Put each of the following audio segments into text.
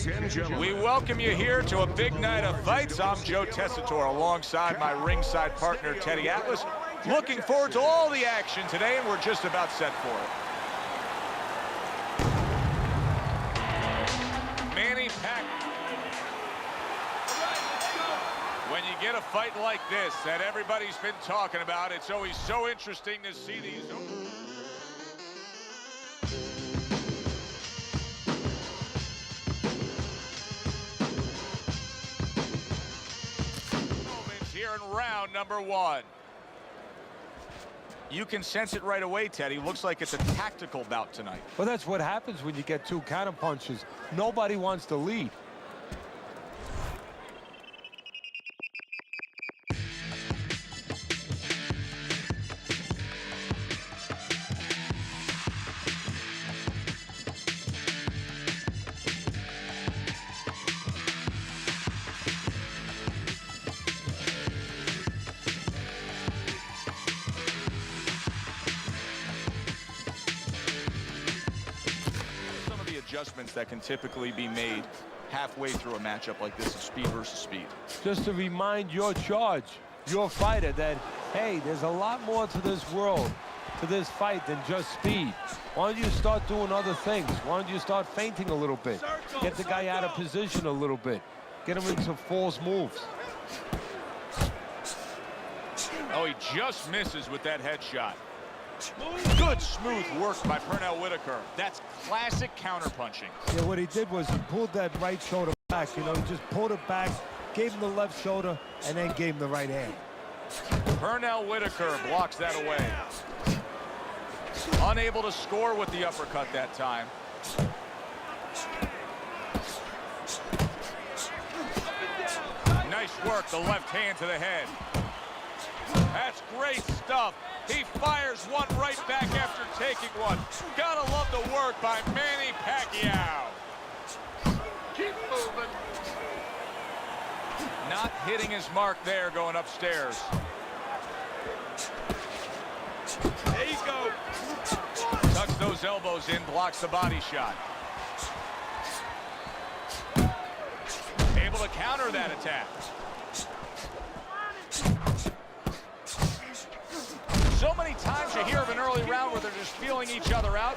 Ladies and gentlemen, we welcome you here to a big night of fights. I'm Joe Tessitore alongside my ringside partner, Teddy Atlas. Looking forward to all the action today, and we're just about set for it. Manny Pacquiao. When you get a fight like this that everybody's been talking about, it's always so interesting to see these moments here in round number one. You can sense it right away, Teddy. Looks like it's a tactical bout tonight. Well, that's what happens when you get two counter punches. Nobody wants to lead. Adjustments that can typically be made halfway through a matchup like this of speed versus speed. Just to remind your charge, your fighter, that, hey, there's a lot more to this world, to this fight than just speed. Why don't you start doing other things? Why don't you start feinting a little bit? Get the guy out of position a little bit. Get him into false moves. Oh, he just misses with that headshot. Good smooth work by Pernell Whitaker. That's classic counterpunching. Yeah, what he did was he pulled that right shoulder back. You know, he just pulled it back, gave him the left shoulder, and then gave him the right hand. Pernell Whitaker blocks that away. Unable to score with the uppercut that time. Nice work, the left hand to the head. That's great stuff. He fires one right back after taking one. Gotta love the work by Manny Pacquiao. Keep moving. Not hitting his mark there going upstairs. There you go. Tucks those elbows in, blocks the body shot. Able to counter that attack. So many times you hear of an early round where they're just feeling each other out.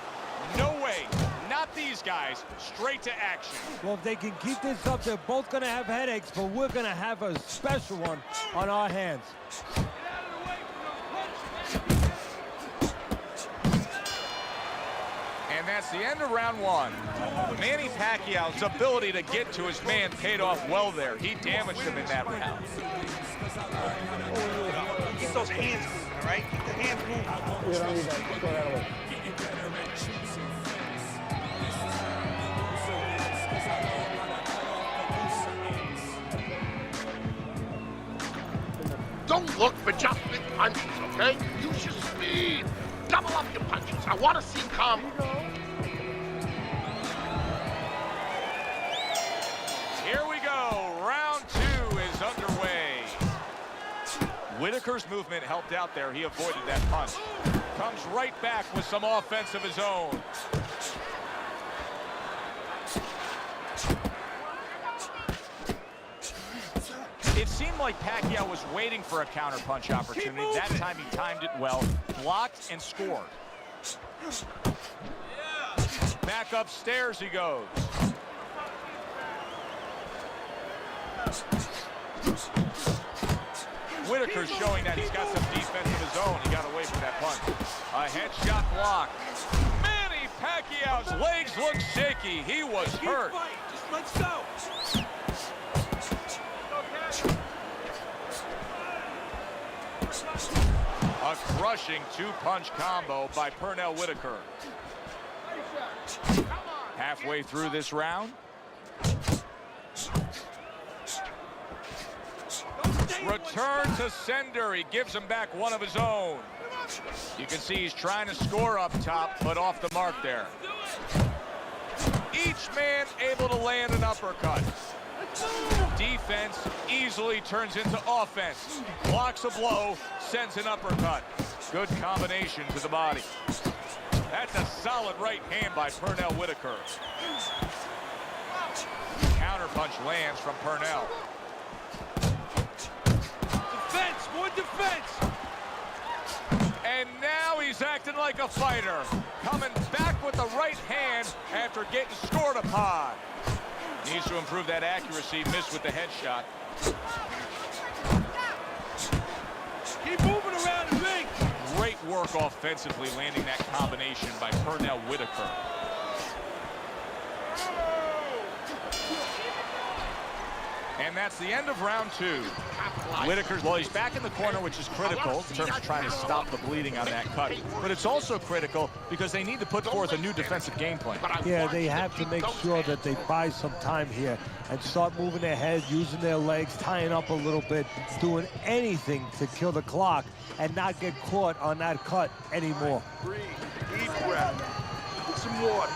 No way. Not these guys. Straight to action. Well, if they can keep this up, they're both going to have headaches, but we're going to have a special one on our hands. And that's the end of round one. Manny Pacquiao's ability to get to his man paid off well there. He damaged him in that round. Keep those hands moving, all right? Keep the hands moving. You don't need that. Throw that away. Don't look for just big punches, okay? Use your speed. Double up your punches. I want to see combo. Here we go. Round two is underway. Whitaker's movement helped out there. He avoided that punch. Comes right back with some offense of his own. It seemed like Pacquiao was waiting for a counterpunch opportunity. That time he timed it well, blocked and scored. Back upstairs he goes. Whitaker's showing that he's got some defense of his own. He got away from that punch. A headshot block. Manny Pacquiao's legs look shaky. He was hurt. Just let's go. A crushing two-punch combo by Pernell Whitaker. Halfway through this round. Return to sender. He gives him back one of his own. You can see he's trying to score up top, but off the mark there. Each man able to land an uppercut. Defense easily turns into offense. Blocks a blow, sends an uppercut. Good combination to the body. That's a solid right hand by Pernell Whitaker. counterpunch lands from Purnell. Defense, more defense. And now he's acting like a fighter, coming back with the right hand after getting scored upon. Needs to improve that accuracy, missed with the headshot. Keep moving around the ring. Great work offensively, landing that combination by Purnell Whitaker. And that's the end of round 2. Whitaker, well, he's back in the corner, which is critical in terms of trying to stop the bleeding on that cut. But it's also critical because they need to put forth a new defensive game plan. Yeah, they have to make sure that they buy some time here and start moving their head, using their legs, tying up a little bit, doing anything to kill the clock and not get caught on that cut anymore. Breathe, deep breath. Get some water.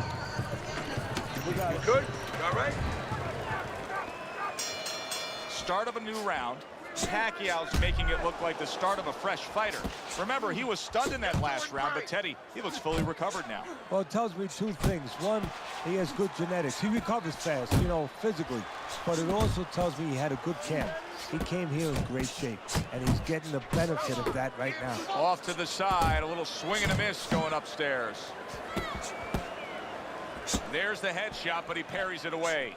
You good? You all right? Start of a new round. Pacquiao's making it look like the start of a fresh fighter. Remember, he was stunned in that last round, but Teddy, he looks fully recovered now. Well, it tells me 2 things. One, he has good genetics. He recovers fast, you know, physically. But it also tells me he had a good camp. He came here in great shape, and he's getting the benefit of that right now. Off to the side, a little swing and a miss going upstairs. There's the headshot, but he parries it away.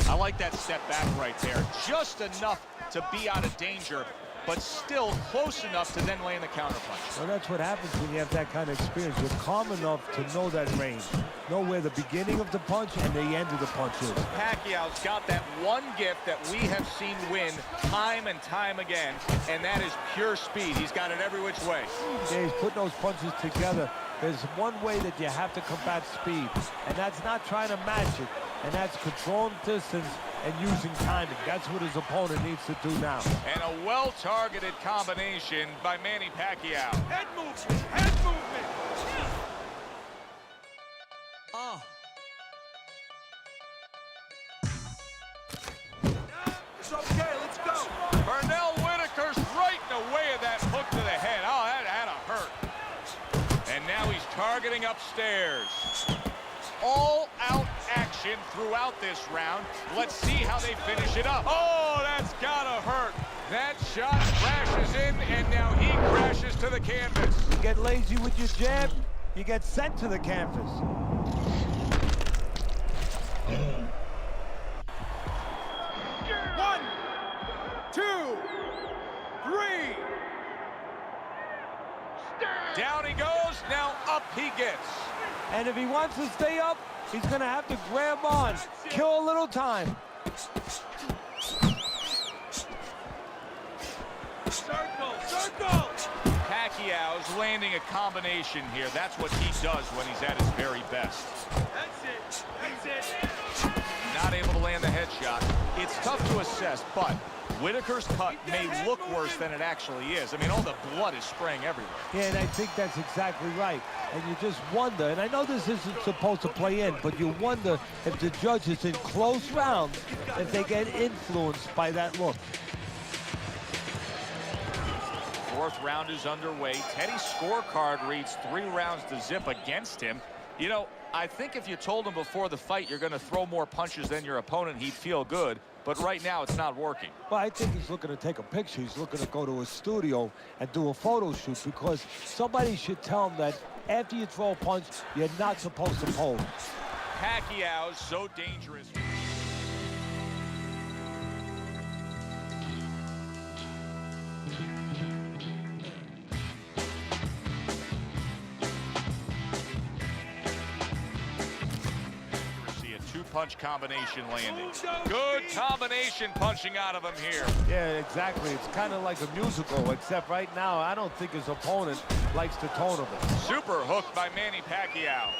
I like that step back right there. Just enough to be out of danger, but still close enough to then land the counterpunch. Well, that's what happens when you have that kind of experience. You're calm enough to know that range. Know where the beginning of the punch and the end of the punch is. Pacquiao's got that one gift that we have seen win time and time again, and that is pure speed. He's got it every which way. Yeah, he's putting those punches together. There's one way that you have to combat speed, and that's not trying to match it, and that's controlling distance and using timing. That's what his opponent needs to do now. And a well-targeted combination by Manny Pacquiao. Head movement, head movement. It's okay, let's go. Purnell Whitaker's right in the way of that hook to the head. Oh, that had to hurt. And now he's targeting upstairs. All-out action throughout this round. Let's see how they finish it up. Oh, that's gotta hurt. That shot crashes in, and now he crashes to the canvas. You get lazy with your jab, you get sent to the canvas. 1, 2, 3. Down he goes, now up he gets. And if he wants to stay up, he's going to have to grab on, kill a little time. Circle, circle. Pacquiao's landing a combination here. That's what he does when he's at his very best. That's it, that's it. Not able to land the headshot. It's tough to assess, but Whitaker's cut may look worse than it actually is. I mean, all the blood is spraying everywhere. Yeah, and I think that's exactly right. And you just wonder, and I know this isn't supposed to play in, but you wonder if the judges in close rounds, if they get influenced by that look. Fourth round is underway. Teddy's scorecard reads 3 rounds to zip against him. You know, I think if you told him before the fight you're going to throw more punches than your opponent, he'd feel good. But right now, it's not working. Well, I think he's looking to take a picture. He's looking to go to a studio and do a photo shoot, because somebody should tell him that after you throw a punch, you're not supposed to pose. Pacquiao's so dangerous. Punch combination landing. Good combination punching out of him here. Yeah, exactly. It's kind of like a musical, except right now, I don't think his opponent likes the tone of it. Super hook by Manny Pacquiao.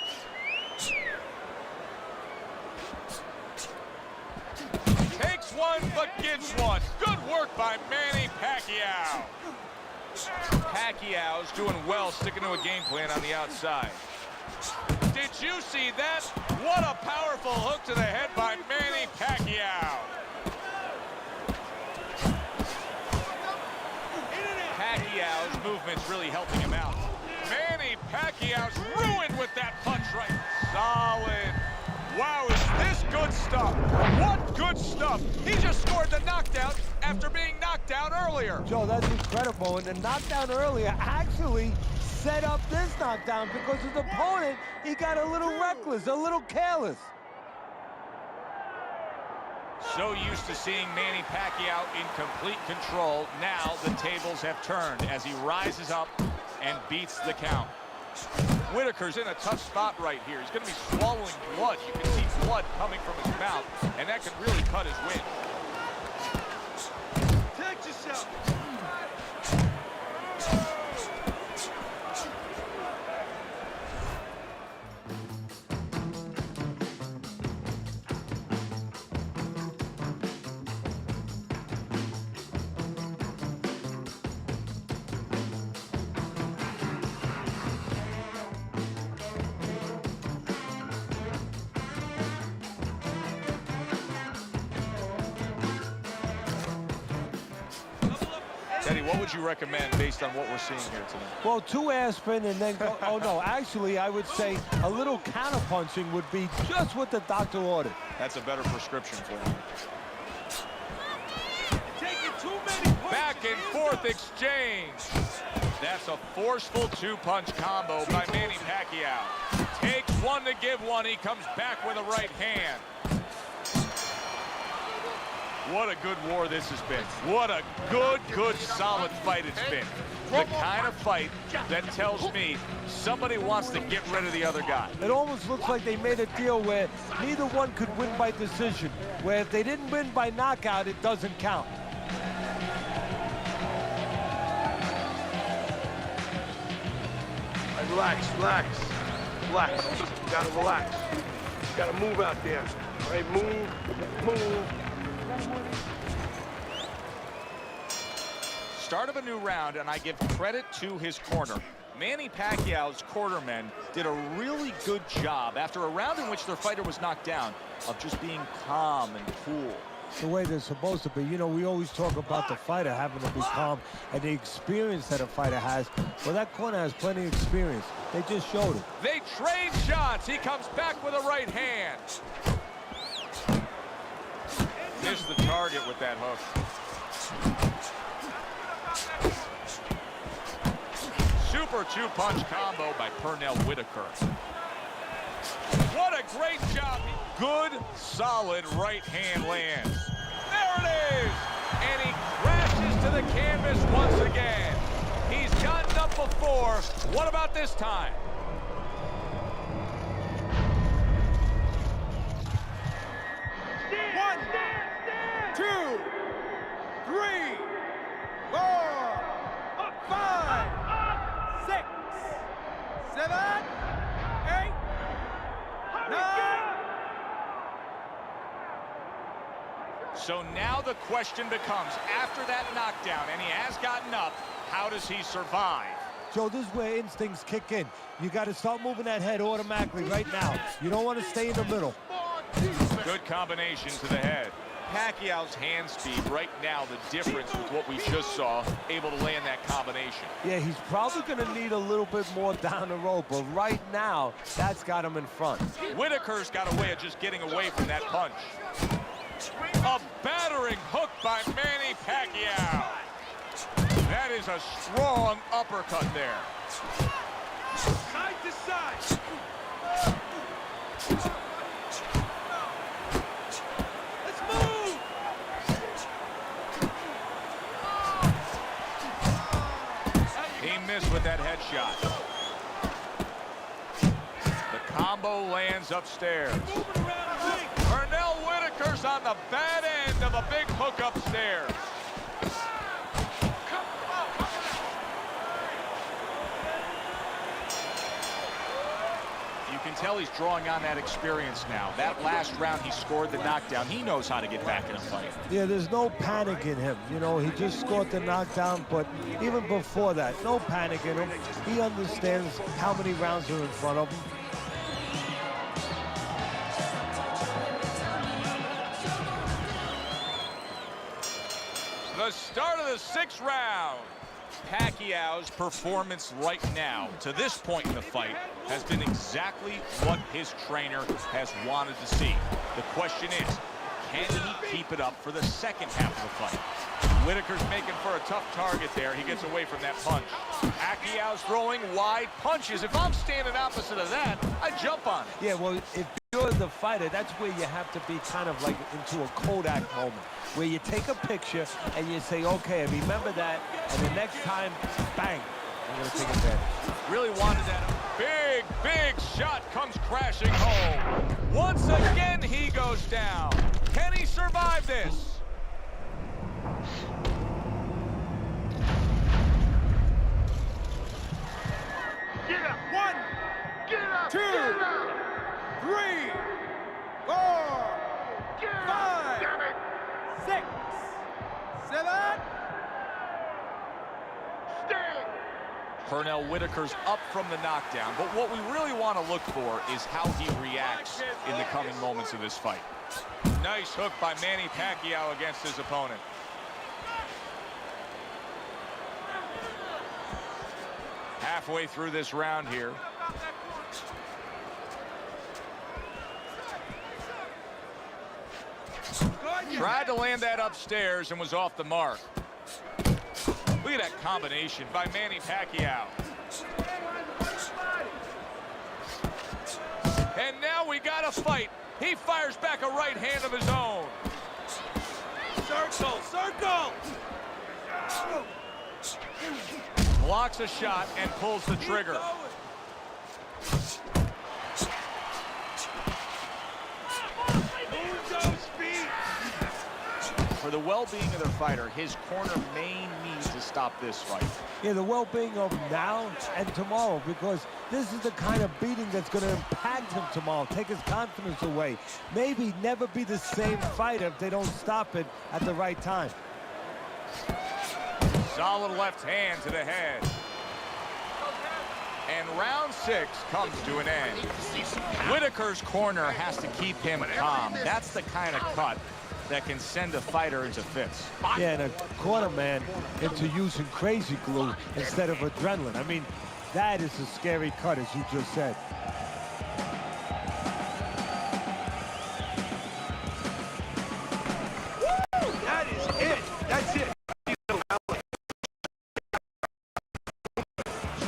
Takes one, but gives one. Good work by Manny Pacquiao. Pacquiao's doing well, sticking to a game plan on the outside. Did you see that? What a powerful hook to the head by Manny Pacquiao. Pacquiao's movement's really helping him out. Manny Pacquiao's ruined with that punch right. Solid. Wow, is this good stuff? What good stuff? He just scored the knockdown after being knocked down earlier. Joe, that's incredible. And the knockdown earlier actually set up this knockdown because his opponent, he got a little reckless, a little careless. So used to seeing Manny Pacquiao in complete control. Now the tables have turned as he rises up and beats the count. Whitaker's in a tough spot right here. He's going to be swallowing blood. You can see blood coming from his mouth, and that can really cut his win. Protect yourself. Teddy, what would you recommend based on what we're seeing here today? Well, 2 aspirin and then go, oh no, actually I would say a little counterpunching would be just what the doctor ordered. That's a better prescription for him. Taking too many punches. Back and forth exchange. That's a forceful 2-punch combo by Manny Pacquiao. Takes one to give one. He comes back with a right hand. What a good war this has been. What a good, solid fight it's been. The kind of fight that tells me somebody wants to get rid of the other guy. It almost looks like they made a deal where neither one could win by decision, where if they didn't win by knockout, it doesn't count. All right, relax, relax, relax. You gotta relax. You gotta move out there. All right, move. Start of a new round, and I give credit to his corner. Manny Pacquiao's cornermen did a really good job after a round in which their fighter was knocked down of just being calm and cool. The way they're supposed to be. You know, we always talk about the fighter having to be calm and the experience that a fighter has. Well, that corner has plenty of experience. They just showed it. They trade shots. He comes back with a right hand. Missed the target with that hook. Super 2-punch combo by Pernell Whitaker. What a great job. Good, solid right hand lands. There it is. And he crashes to the canvas once again. He's gotten up before. What about this time? One, 2, 3, 4, 5, 6, 7, 8, 9. So now the question becomes, after that knockdown, and he has gotten up, how does he survive? Joe, this is where instincts kick in. You got to start moving that head automatically right now. You don't want to stay in the middle. Good combination to the head. Pacquiao's hand speed right now, the difference with what we just saw, able to land that combination. Yeah, he's probably going to need a little bit more down the road, but right now, that's got him in front. Whitaker's got a way of just getting away from that punch. A battering hook by Manny Pacquiao. That is a strong uppercut there. Side to side. Let's move. He missed with that headshot. The combo lands upstairs. Pernell Whitaker's on the bad end of a big hook upstairs. You can tell he's drawing on that experience now. That last round he scored the knockdown. He knows how to get back in a fight. Yeah, there's no panic in him. You know, he just scored the knockdown, but even before that, no panic in him. He understands how many rounds are in front of him. The start of the 6th round. Pacquiao's performance right now, to this point in the fight, has been exactly what his trainer has wanted to see. The question is, can he keep it up for the second half of the fight? Whitaker's making for a tough target there. He gets away from that punch. Pacquiao's throwing wide punches. If I'm standing opposite of that, I jump on it. Yeah, well, if you're the fighter, that's where you have to be kind of like into a Kodak moment, where you take a picture and you say, okay, remember that, and the next time, bang, I'm going to take advantage. Really wanted that. Big, big shot comes crashing home. Once again, he goes down. Can he survive this? Get up! One, Get up! two, Get up! 3, 4, Get up! 5, Damn it! 6, 7. Stand! Pernell Whitaker's up from the knockdown, but what we really want to look for is how he reacts in the coming moments of this fight. Nice hook by Manny Pacquiao against his opponent. Halfway through this round here. Tried to land that upstairs and was off the mark. Look at that combination by Manny Pacquiao. And now we got a fight. He fires back a right hand of his own. Circle, circle. Blocks a shot and pulls the trigger. For the well-being of their fighter, his corner may need to stop this fight. Yeah, the well-being of now and tomorrow, because this is the kind of beating that's going to impact him tomorrow, take his confidence away. Maybe never be the same fighter if they don't stop it at the right time. Solid left hand to the head. And round 6 comes to an end. Whitaker's corner has to keep him calm. That's the kind of cut that can send a fighter into fits. Yeah, and a corner man into using crazy glue instead of adrenaline. I mean, that is a scary cut, as you just said. That is it. That's it. Just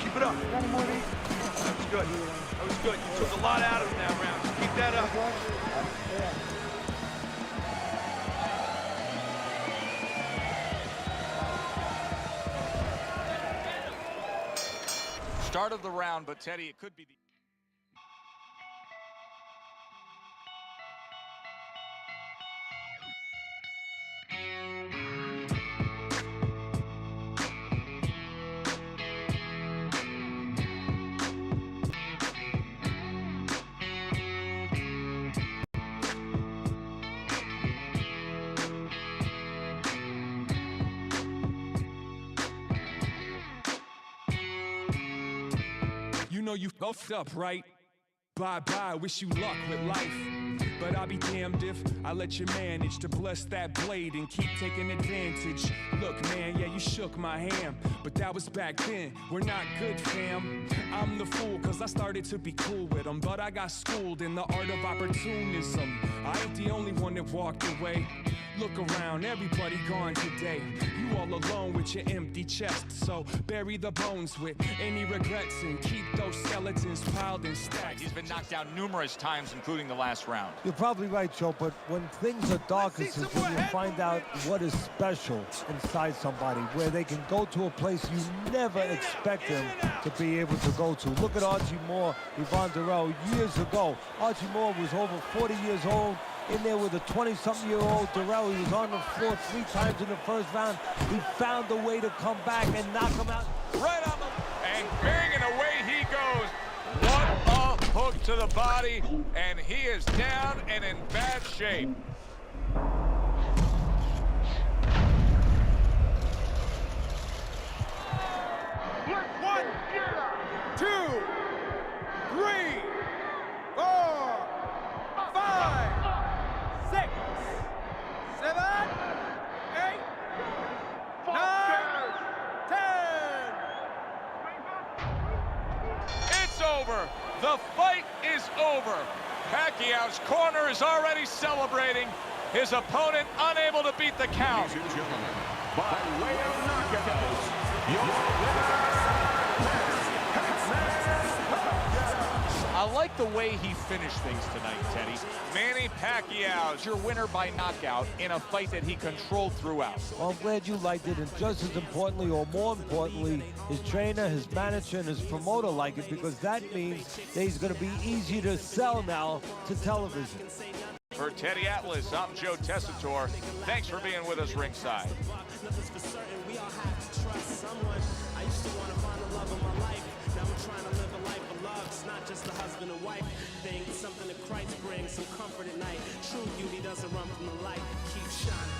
keep it up. That was good. That was good. You took a lot out of him that round. Just keep that up. Start of the round, but Teddy, it could be the... You know you fucked up, right? Bye-bye, wish you luck with life. But I'll be damned if I let you manage to bless that blade and keep taking advantage. Look, man, yeah, you shook my hand, but that was back then. We're not good, fam. I'm the fool, cause I started to be cool with them, but I got schooled in the art of opportunism. I ain't the only one that walked away. Look around, everybody gone today. You all alone with your empty chest, so bury the bones with any regrets and keep those skeletons piled in stacks. He's been knocked down numerous times, including the last round. You're probably right, Joe, but when things are darkest is when you find out what is special inside somebody, where they can go to a place you never expect them to be able to go to. Look at Archie Moore, Yvonne Durrell, years ago. Archie Moore was over 40 years old, in there with a 20-something-year-old Durrell. He was on the floor 3 times in the first round. He found a way to come back and knock him out. Right on the... And bang, and away he goes. What a hook to the body, and he is down and in bad shape. One, 2, 3, 4, 5, 6, 7, 8, 9, 10. The fight is over. Pacquiao's corner is already celebrating. His opponent unable to beat the count. Ladies and gentlemen, by way of knockout, your winner, I like the way he finished things tonight, Teddy. Manny Pacquiao, Your winner by knockout in a fight that he controlled throughout. Well, I'm glad you liked it, and just as importantly, or more importantly, his trainer, his manager, and his promoter like it, because that means that he's going to be easy to sell now to television. For Teddy Atlas, I'm Joe Tessitore. Thanks for being with us ringside. Nothing's for certain, we all have to trust someone. I used to want to find the love of my life. Now I'm trying to live a life of love. It's not just a husband and wife thing. It's something that Christ brings, some comfort at night. True beauty doesn't run from the light. Keep shining.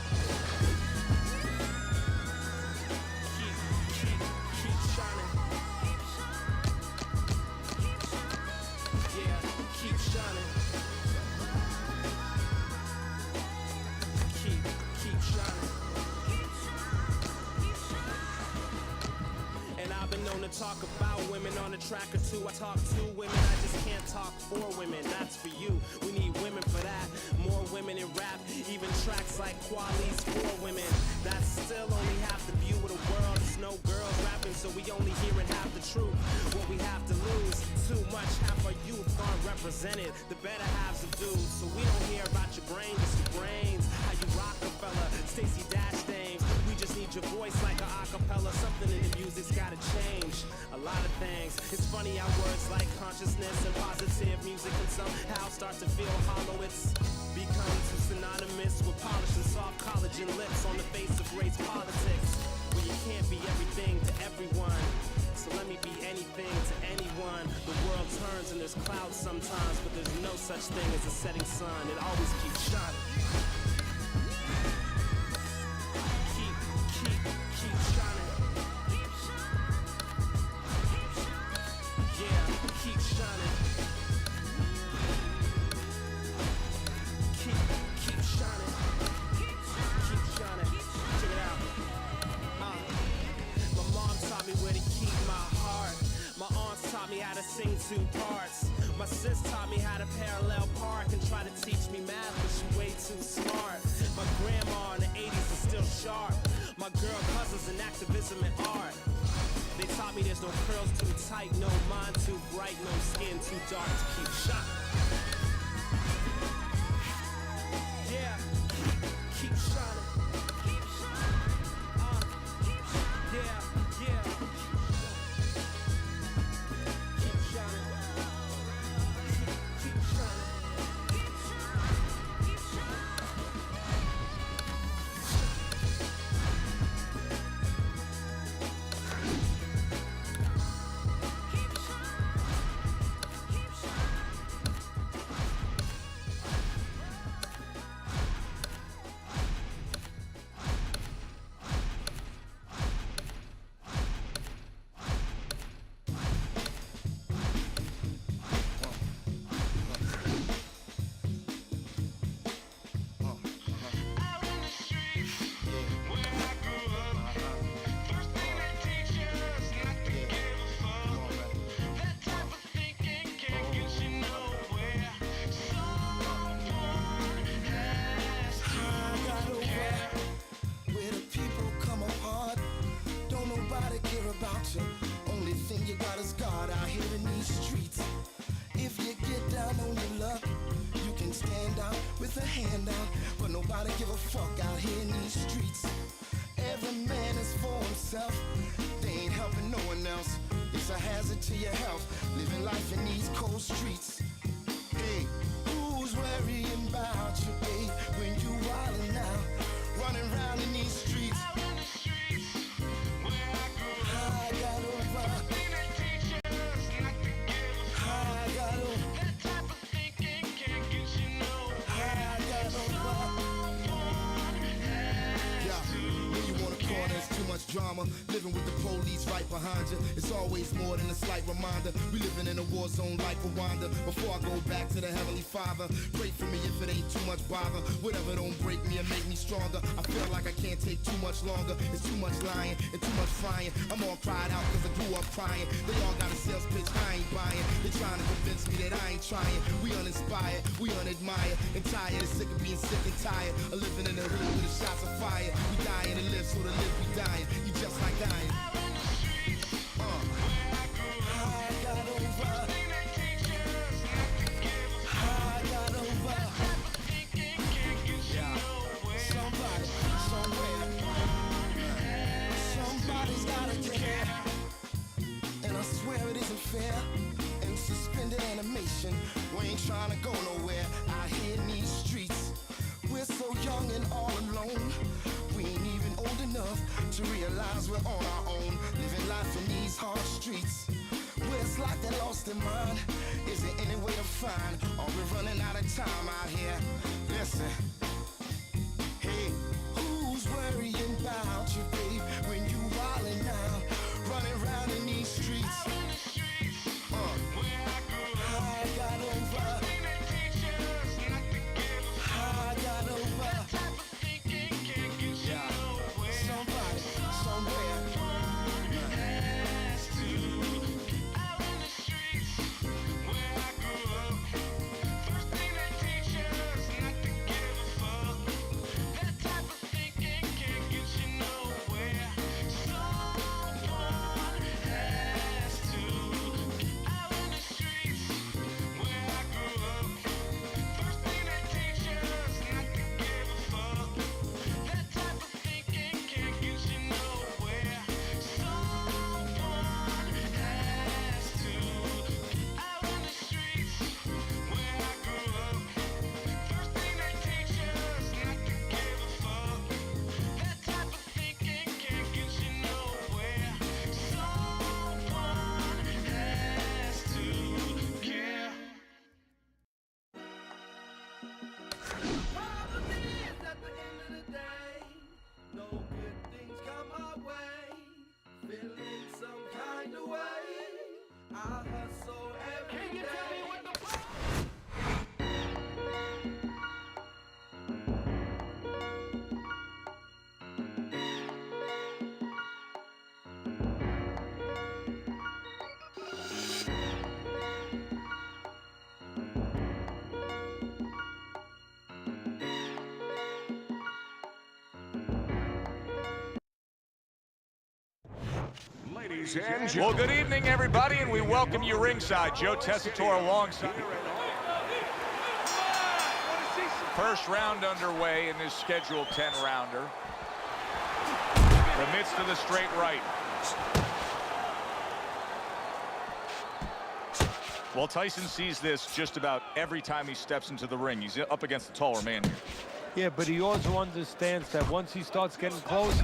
Keep shining. Yeah, keep shining. Keep shining. And I've been known to talk about women on a track or two. I talk to women, I just can't talk for women. That's for you. We need women for that. More women in rap, even tracks like Quali's for women. That's still only half the view of the world. There's no girls rapping, so we only hearing half the truth. What we have to lose, too much, half our youth aren't represented. The better halves of dudes, so we don't hear about your brain, just your brains. How you Rockefeller, Stacey Dash Dames. We just need your voice like an acapella. Something in the music's gotta change. A lot of things. It's funny how words like consciousness and positive music can somehow start to feel hollow. It's become too synonymous with polished and soft collagen lips on the face of race politics. Where you can't be everything to everyone. So let me be anything to anyone. The world turns and there's clouds sometimes, but there's no such thing as a setting sun. It always keeps shining. Keep shining. Yeah, keep shining. Keep shining. Keep shining. Check it out. My mom taught me where to keep my heart. My aunts taught me how to sing two parts. My sis taught me how to parallel park and try to teach me math, but she way too smart. My grandma in the 80s is still sharp. My girl cousins in activism and art. They taught me there's no curls too tight, no mind too bright, no skin too dark to keep shining. Yeah, keep shining. Yeah. Keep shining. Keep shining. Only thing you got is God out here in these streets. If you get down on your luck, you can stand out with a hand out, but nobody give a fuck out here in these streets. Every man is for himself, they ain't helping no one else. It's a hazard to your health, living life in these cold streets. Hey, who's worrying about you, hey, when you wildin' out, running around in these streets? drama. Living with the police right behind you. It's always more than a slight reminder. We living in a war zone like Rwanda. Before I go back to the Heavenly Father, pray for me if it ain't too much bother. Whatever don't break me and make me stronger. I feel like I can't take too much longer. It's too much lying and too much crying. I'm all cried out cause I grew up crying. They all got a sales pitch I ain't buying. They trying to convince me that I ain't trying. We uninspired, we unadmired, and tired, sick of being sick and tired of living in the hood with the shots of fire. We dying to live, so to live we dying. You just like dying. I got over. I got over. Yeah. Somebody, somewhere. Somebody's gotta care. And I swear it isn't fair. And suspended animation. We ain't trying to go nowhere. Out here in these streets. We're so young and all alone. We ain't even old enough to realize we're on our own. Living life in these hard streets. Where it's like they're lost in mind. Is there any way to find? Are we running out of time out here? Listen. Hey, who's worrying about you, babe? When you wildin' out, running around in these streets. I got over. I got over. Yeah. Somebody, somewhere. Has to. Out in the streets where I grew up. First thing they teach us not to give a fuck. That type of thinking can't get you nowhere. Someone has to. Out in the streets where I grew up. First thing they teach us not to give a fuck. That type of thinking can't get you nowhere. Someone has to. Out in the streets where I grew up. First thing they teach us not to give a fuck. That type of thinking can't get you nowhere. Someone has to care. Problem is, at the end of the day, no good things come our way. Feeling some kind of way. I hustle every day. Ladies and Well, good evening, everybody, and we welcome you ringside. Joe Tessitore alongside. First round underway in this scheduled 10-rounder. Remits to the straight right. Well, Tyson sees this just about every time he steps into the ring. He's up against the taller man here. Yeah, but he also understands that once he starts getting close,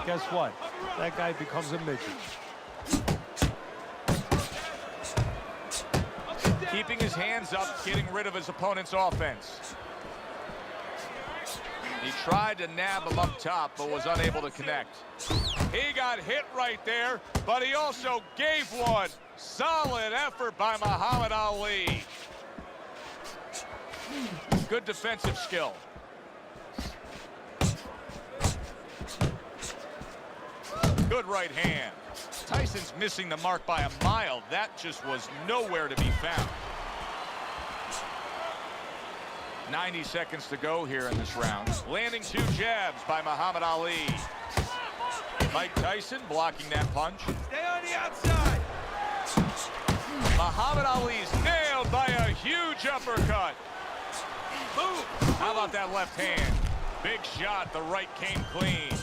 guess what? That guy becomes a midget. Keeping his hands up, getting rid of his opponent's offense. He tried to nab him up top, but was unable to connect. He got hit right there, but he also gave one. Solid effort by Muhammad Ali. Good defensive skill. Good right hand. Tyson's missing the mark by a mile. That just was nowhere to be found. 90 seconds to go here in this round. Landing two jabs by Muhammad Ali. Mike Tyson blocking that punch. Stay on the outside. Muhammad Ali's nailed by a huge uppercut. Boom. How about that left hand? Big shot, the right came clean.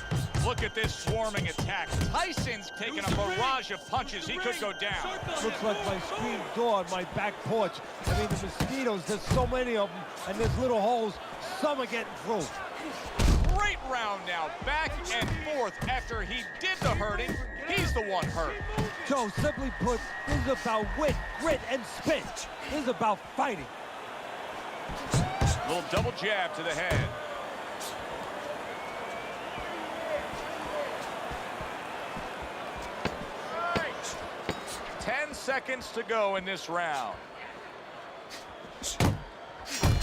Look at this swarming attack. Tyson's taking a barrage of punches. He could go down. Looks like my screen door on my back porch. I mean, the mosquitoes, there's so many of them, and there's little holes. Some are getting through. Great round now, back and forth. After he did the hurting, he's the one hurt. Joe, simply put, this is about wit, grit, and spit. This is about fighting. Little double jab to the head. seconds to go in this round.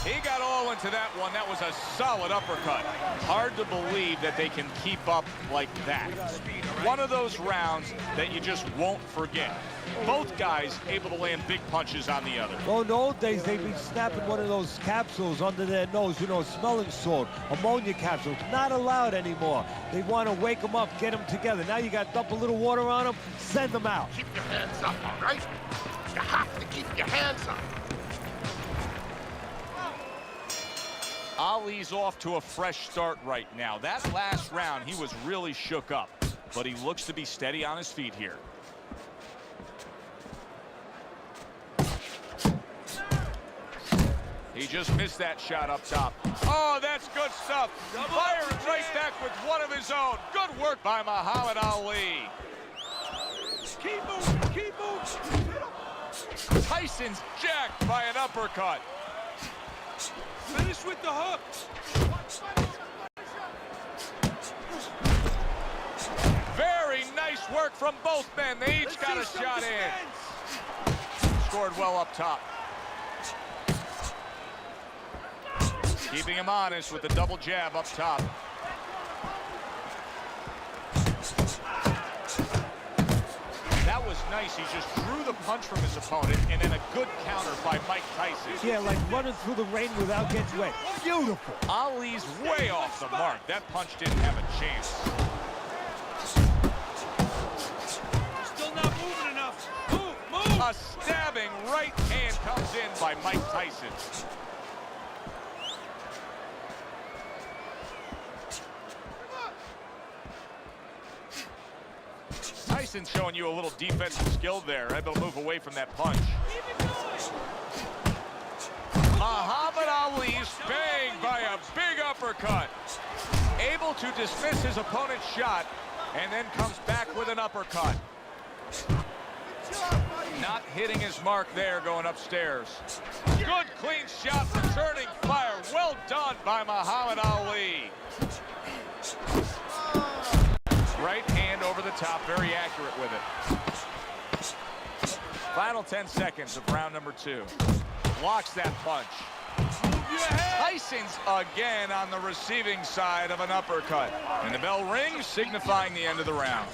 He got all into that one. That was a solid uppercut. Hard to believe that they can keep up like that. One of those rounds that you just won't forget. Both guys able to land big punches on the other. Well, in the old days, they'd be snapping one of those capsules under their nose, you know, smelling salt, ammonia capsules. Not allowed anymore. They want to wake them up, get them together. Now you got to dump a little water on them, send them out. Keep your hands up, all right? You have to keep your hands up. Ali's off to a fresh start right now. That last round, he was really shook up, but he looks to be steady on his feet here. He just missed that shot up top. Oh, that's good stuff. Firing right back with one of his own. Good work by Muhammad Ali. Keep moving, keep moving. Tyson's jacked by an uppercut. Finish with the hook. Very nice work from both men. They each got a shot in. Scored well up top. Keeping him honest with the double jab up top. That was nice. He just drew the punch from his opponent, and then a good counter by Mike Tyson. Yeah, like running through the rain without getting wet. Beautiful. Ali's way off the mark. That punch didn't have a chance. Still not moving enough. Move, move. A stabbing right hand comes in by Mike Tyson. Tyson's showing you a little defensive skill there, able to move away from that punch. Muhammad Ali's banged by a big uppercut. Able to dismiss his opponent's shot, and then comes back with an uppercut. Not hitting his mark there, going upstairs. Good clean shot, returning fire. Well done by Muhammad Ali. Right hand over the top, very accurate with it. Final 10 seconds of round number 2. Blocks that punch. Tyson's again on the receiving side of an uppercut. And the bell rings, signifying the end of the round.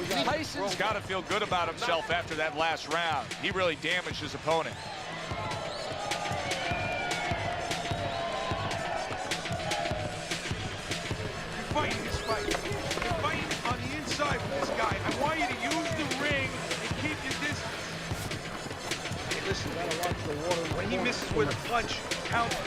Tyson's got to feel good about himself after that last round. He really damaged his opponent. You're fighting this fight. You're fighting on the inside with this guy. I want you to use the ring and keep your distance. Hey, listen, gotta watch the water. When he misses with a punch, counter.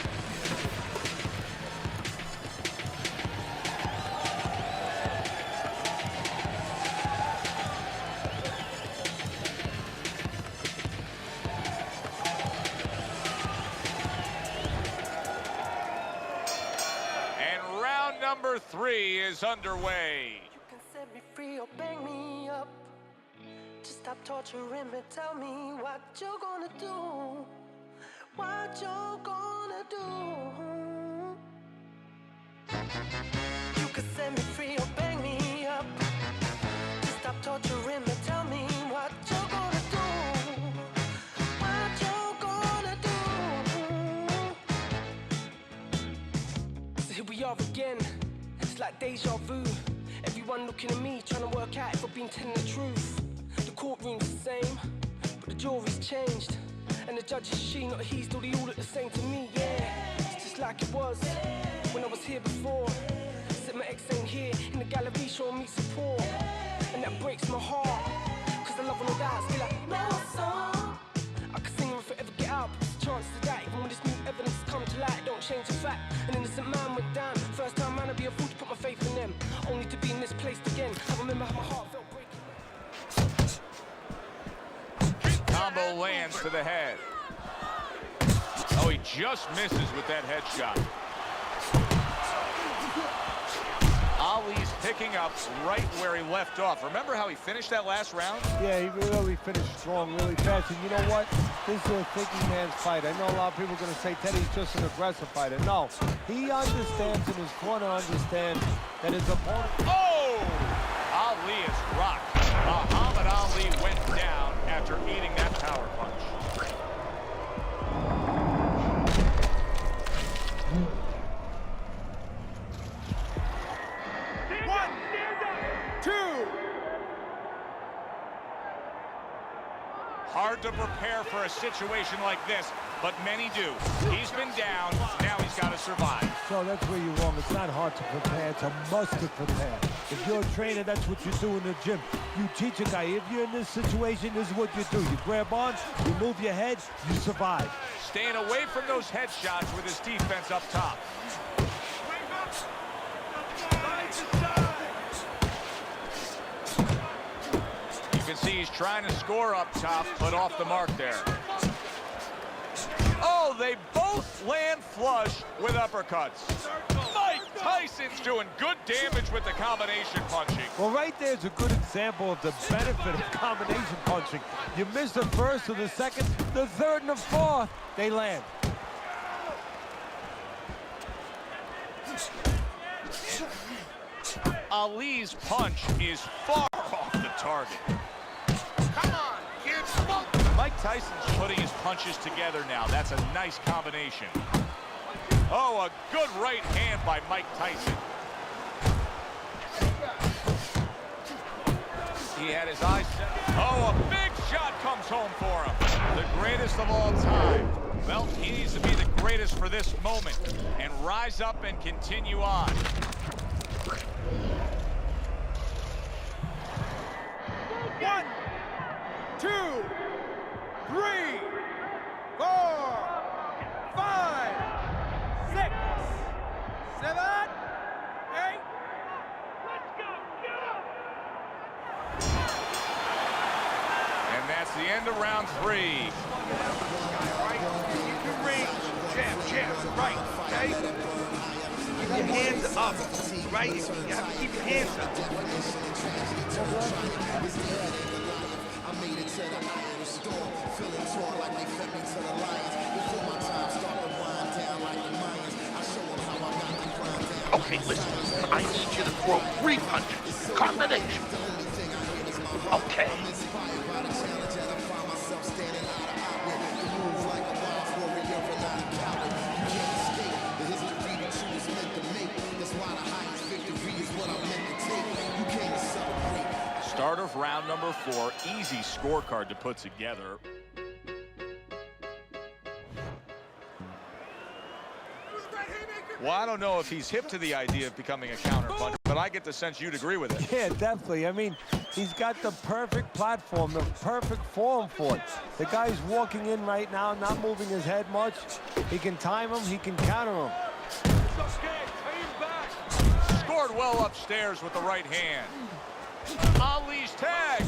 Number 3 is underway. You can set me free or bang me up. Just stop torturing me. Tell me what you're gonna do. What you're gonna do. You can set me free or bang me up. Just stop torturing me. Tell me what you're gonna do. What you're gonna do. So here we are again. Like deja vu. Everyone looking at me, trying to work out if I've been telling the truth. The courtroom's the same, but the jury's changed. And the judge is she, not he, still they all look the same to me, yeah. It's just like it was when I was here before. Said my ex ain't here, in the gallery showing me support. And that breaks my heart, cause I love all of that. Still like, no song. I could sing her if I ever get out, but there's a chance to that. Even when this new evidence come to light, don't change the fact. An innocent man went down. First time man, I'd be a fool to put my faith in them. Only to be misplaced again. I remember how my heart felt breaking. Combo lands to the head. Oh, he just misses with that headshot. Ali's picking up right where he left off. Remember how he finished that last round? Yeah, he really finished strong, really fast. And you know what? This is a thinking man's fight. I know a lot of people are going to say Teddy's just an aggressive fighter. No, he understands, and his corner understands that his opponent... Oh! Ali is rocked. Muhammad Ali went down after eating Hard to prepare for a situation like this, but many do. He's been down, now he's got to survive. So that's where you're wrong. It's not hard to prepare, it's a must to prepare. If you're a trainer, that's what you do in the gym. You teach a guy, if you're in this situation, this is what you do. You grab on, you move your head, you survive. Staying away from those headshots with his defense up top. You can see he's trying to score up top, but off the mark there. Oh, they both land flush with uppercuts. Mike Tyson's doing good damage with the combination punching. Well, right there's a good example of the benefit of combination punching. You miss the first or the second, the third and the fourth, they land. Ali's punch is far off the target. Come on, kid, smoke. Mike Tyson's putting his punches together now. That's a nice combination. Oh, a good right hand by Mike Tyson. He had his eyes set. Oh, a big shot comes home for him. The greatest of all time. Well, he needs to be the greatest for this moment and rise up and continue on. One, two, 3, 4, 5, 6, 7, 8. Let's go, And that's the end of round 3. Right, keep your range. Jab, right, okay? Keep your hands up, right? You have to keep your hands up. I made it to the eye of the storm, feeling torn like they fed me to the lions. Before my time start to wind down like the Mayans, I show them how I got the grind down. Okay, listen, I need you to throw 3 punches. Combination. Okay. Start of round number 4, easy scorecard to put together. Well, I don't know if he's hip to the idea of becoming a counterpuncher, but I get the sense you'd agree with it. Yeah, definitely. I mean, he's got the perfect platform, the perfect form for it. The guy's walking in right now, not moving his head much. He can time him, he can counter him. Scored well upstairs with the right hand. Ali's tag.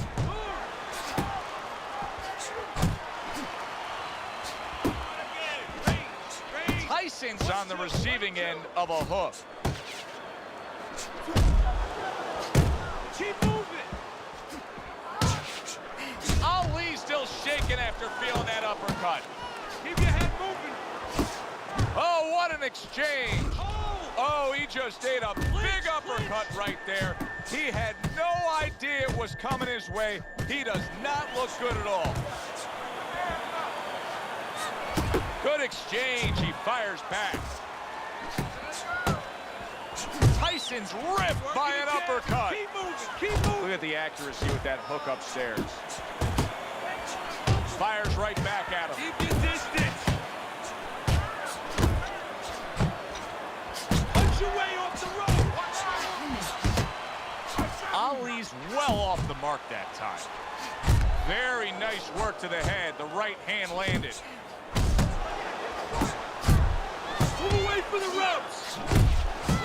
Tyson's on the receiving end of a hook. Keep moving. Ali still shaking after feeling that uppercut. Keep your head moving. Oh, what an exchange. Oh, he just ate a big uppercut right there. He had no idea it was coming his way. He does not look good at all. Good exchange. He fires back. Tyson's ripped by an uppercut. Keep moving, keep moving. Look at the accuracy with that hook upstairs. Fires right back at him. Keep your distance. Punch your way off the rope. Ali's well off the mark that time. Very nice work to the head. The right hand landed. Move away from the ropes.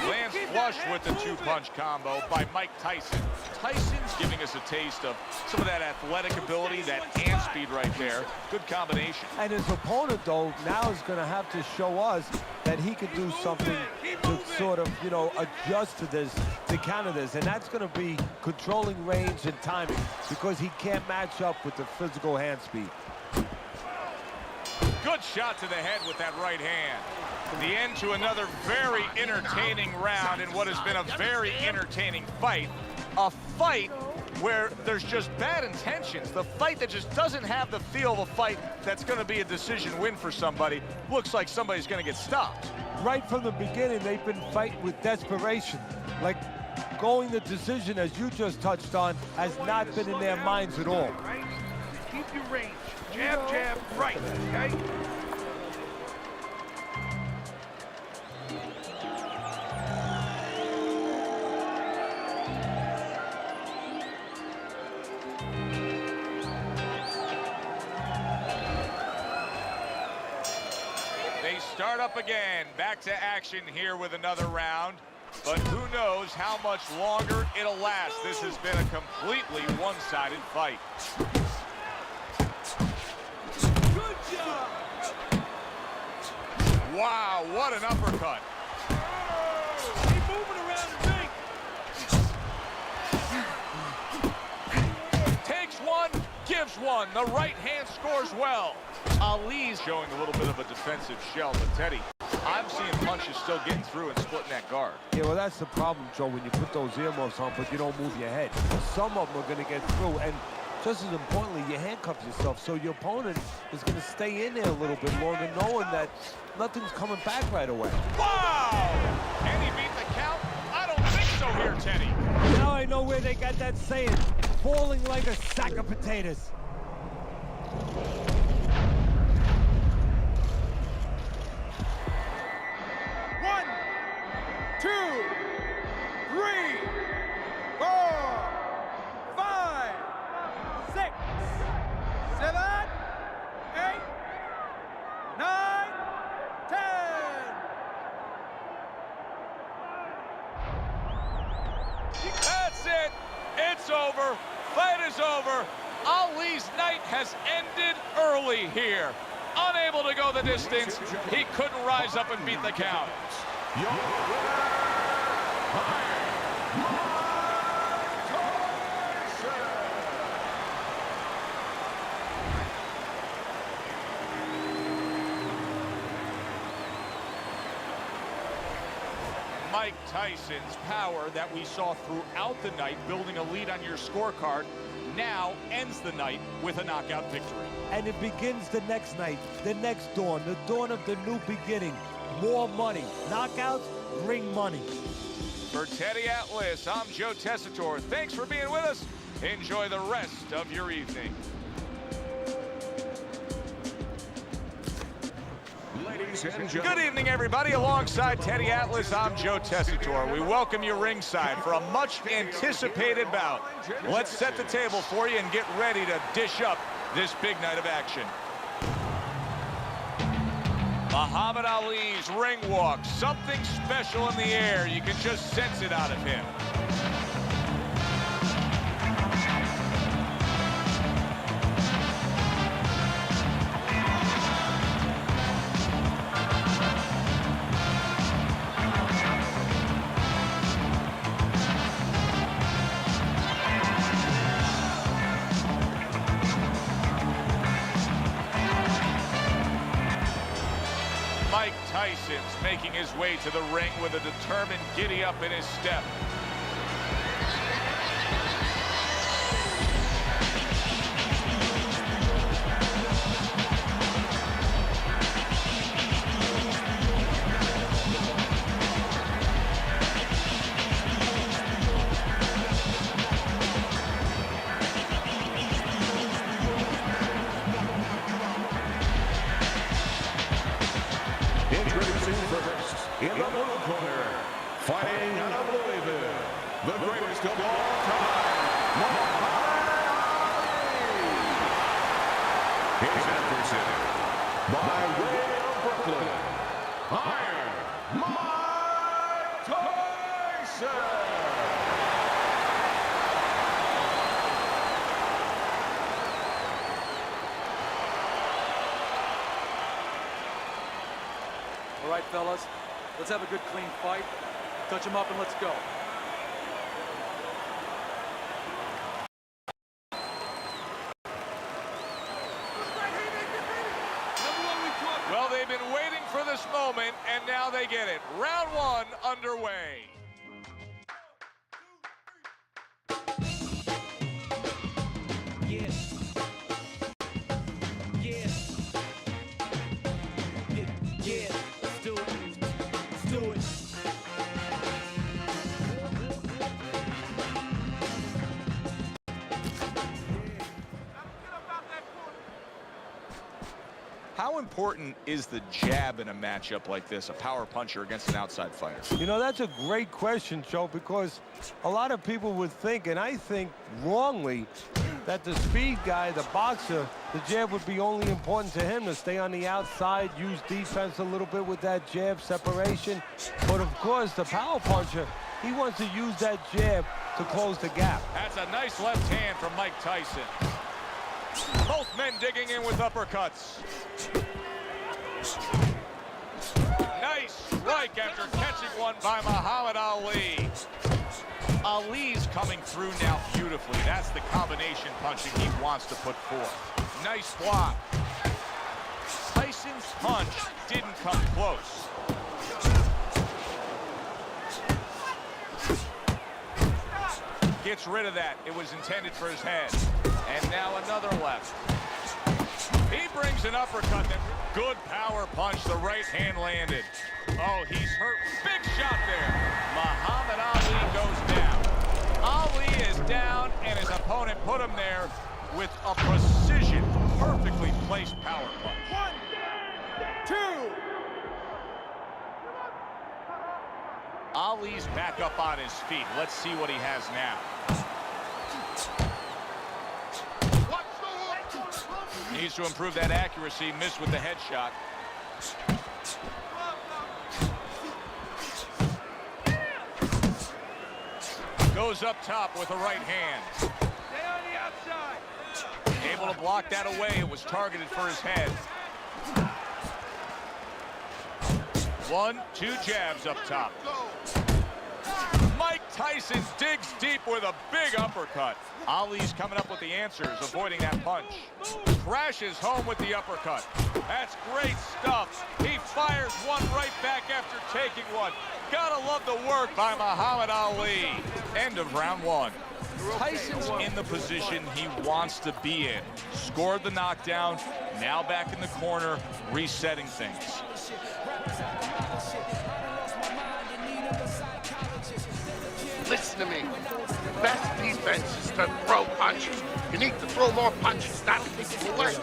Lands flush with the 2-punch combo by Mike Tyson. Tyson's giving us a taste of some of that athletic ability, that hand speed right there. Good combination. And his opponent, though, now is going to have to show us that he could do something to sort of, you know, adjust to this, to counter this. And that's going to be controlling range and timing, because he can't match up with the physical hand speed. Good shot to the head with that right hand. The end to another very entertaining round in what has been a very entertaining fight. A fight where there's just bad intentions. The fight that just doesn't have the feel of a fight that's going to be a decision win for somebody. Looks like somebody's going to get stopped. Right from the beginning, they've been fighting with desperation. Like, going the decision, as you just touched on, has not been in their minds at all. keep your range. Jab, jab, right, okay? They start up again. Back to action here with another round. But who knows how much longer it'll last. This has been a completely one-sided fight. Good job! Wow, what an uppercut. Keep moving around the ring. Takes one, gives one. The right hand scores well. Ali's showing a little bit of a defensive shell, but Teddy, I'm seeing punches still getting through and splitting that guard. Yeah, well, that's the problem, Joe, when you put those earmuffs on, but you don't move your head. Some of them are going to get through, and just as importantly, you handcuff yourself, so your opponent is going to stay in there a little bit longer, knowing that nothing's coming back right away. Wow! Can he beat the count? I don't think so here, Teddy. Now I know where they got that saying, falling like a sack of potatoes. One, 2, 3, 4, 5, 6, 7, 8, 9, 10. That's it. It's over. Fight is over. Ali's night has ended early here. Unable to go the distance, he couldn't rise up and beat the count. Mike Tyson's power that we saw throughout the night, building a lead on your scorecard, now ends the night with a knockout victory. And it begins the next night, the next dawn, the dawn of the new beginning. More money. Knockouts bring money. For Teddy Atlas, I'm Joe Tessitore. Thanks for being with us. Enjoy the rest of your evening. Good evening, everybody. Alongside Teddy Atlas, I'm Joe Tessitore. We welcome you ringside for a much-anticipated bout. Let's set the table for you and get ready to dish up this big night of action. Muhammad Ali's ring walk, something special in the air. You can just sense it out of him. Mike Tyson's making his way to the ring with a determined giddy-up in his step. In the blue corner, fighting out of Louisville, the greatest of all time, Muhammad Ali. His adversary, by way of Brooklyn, Iron Mike Tyson. All right, fellas, let's have a good, clean fight. Touch him up and let's go. Well, they've been waiting for this moment, and now they get it. Round one underway. How important is the jab in a matchup like this, a power puncher against an outside fighter? You know, that's a great question, Joe, because a lot of people would think, and I think wrongly, that the speed guy, the boxer, the jab would be only important to him to stay on the outside, use defense a little bit with that jab separation. But of course, the power puncher, he wants to use that jab to close the gap. That's a nice left hand from Mike Tyson. Both men digging in with uppercuts. Nice strike after catching one by Muhammad Ali. Ali's coming through now beautifully. That's the combination punching he wants to put forth. Nice block. Tyson's punch didn't come close. Gets rid of that. It was intended for his head. And now another left. He brings an uppercut. Good power punch. The right hand landed. Oh, he's hurt. Big shot there. Muhammad Ali goes down. Ali is down, and his opponent put him there with a precision, perfectly placed power punch. 1, 2. Ali's back up on his feet. Let's see what he has now. Needs to improve that accuracy. Missed with the headshot. Goes up top with a right hand. Stay on the outside. Able to block that away. It was targeted for his head. 1, 2 jabs up top. Mike Tyson digs deep with a big uppercut. Ali's coming up with the answers, avoiding that punch. Crashes home with the uppercut. That's great stuff. He fires one right back after taking one. Gotta love the work by Muhammad Ali. End of round 1. Tyson's in the position he wants to be in. Scored the knockdown, now back in the corner, resetting things. Listen to me. Best defense is to throw punches. You need to throw more punches, not to keep them away.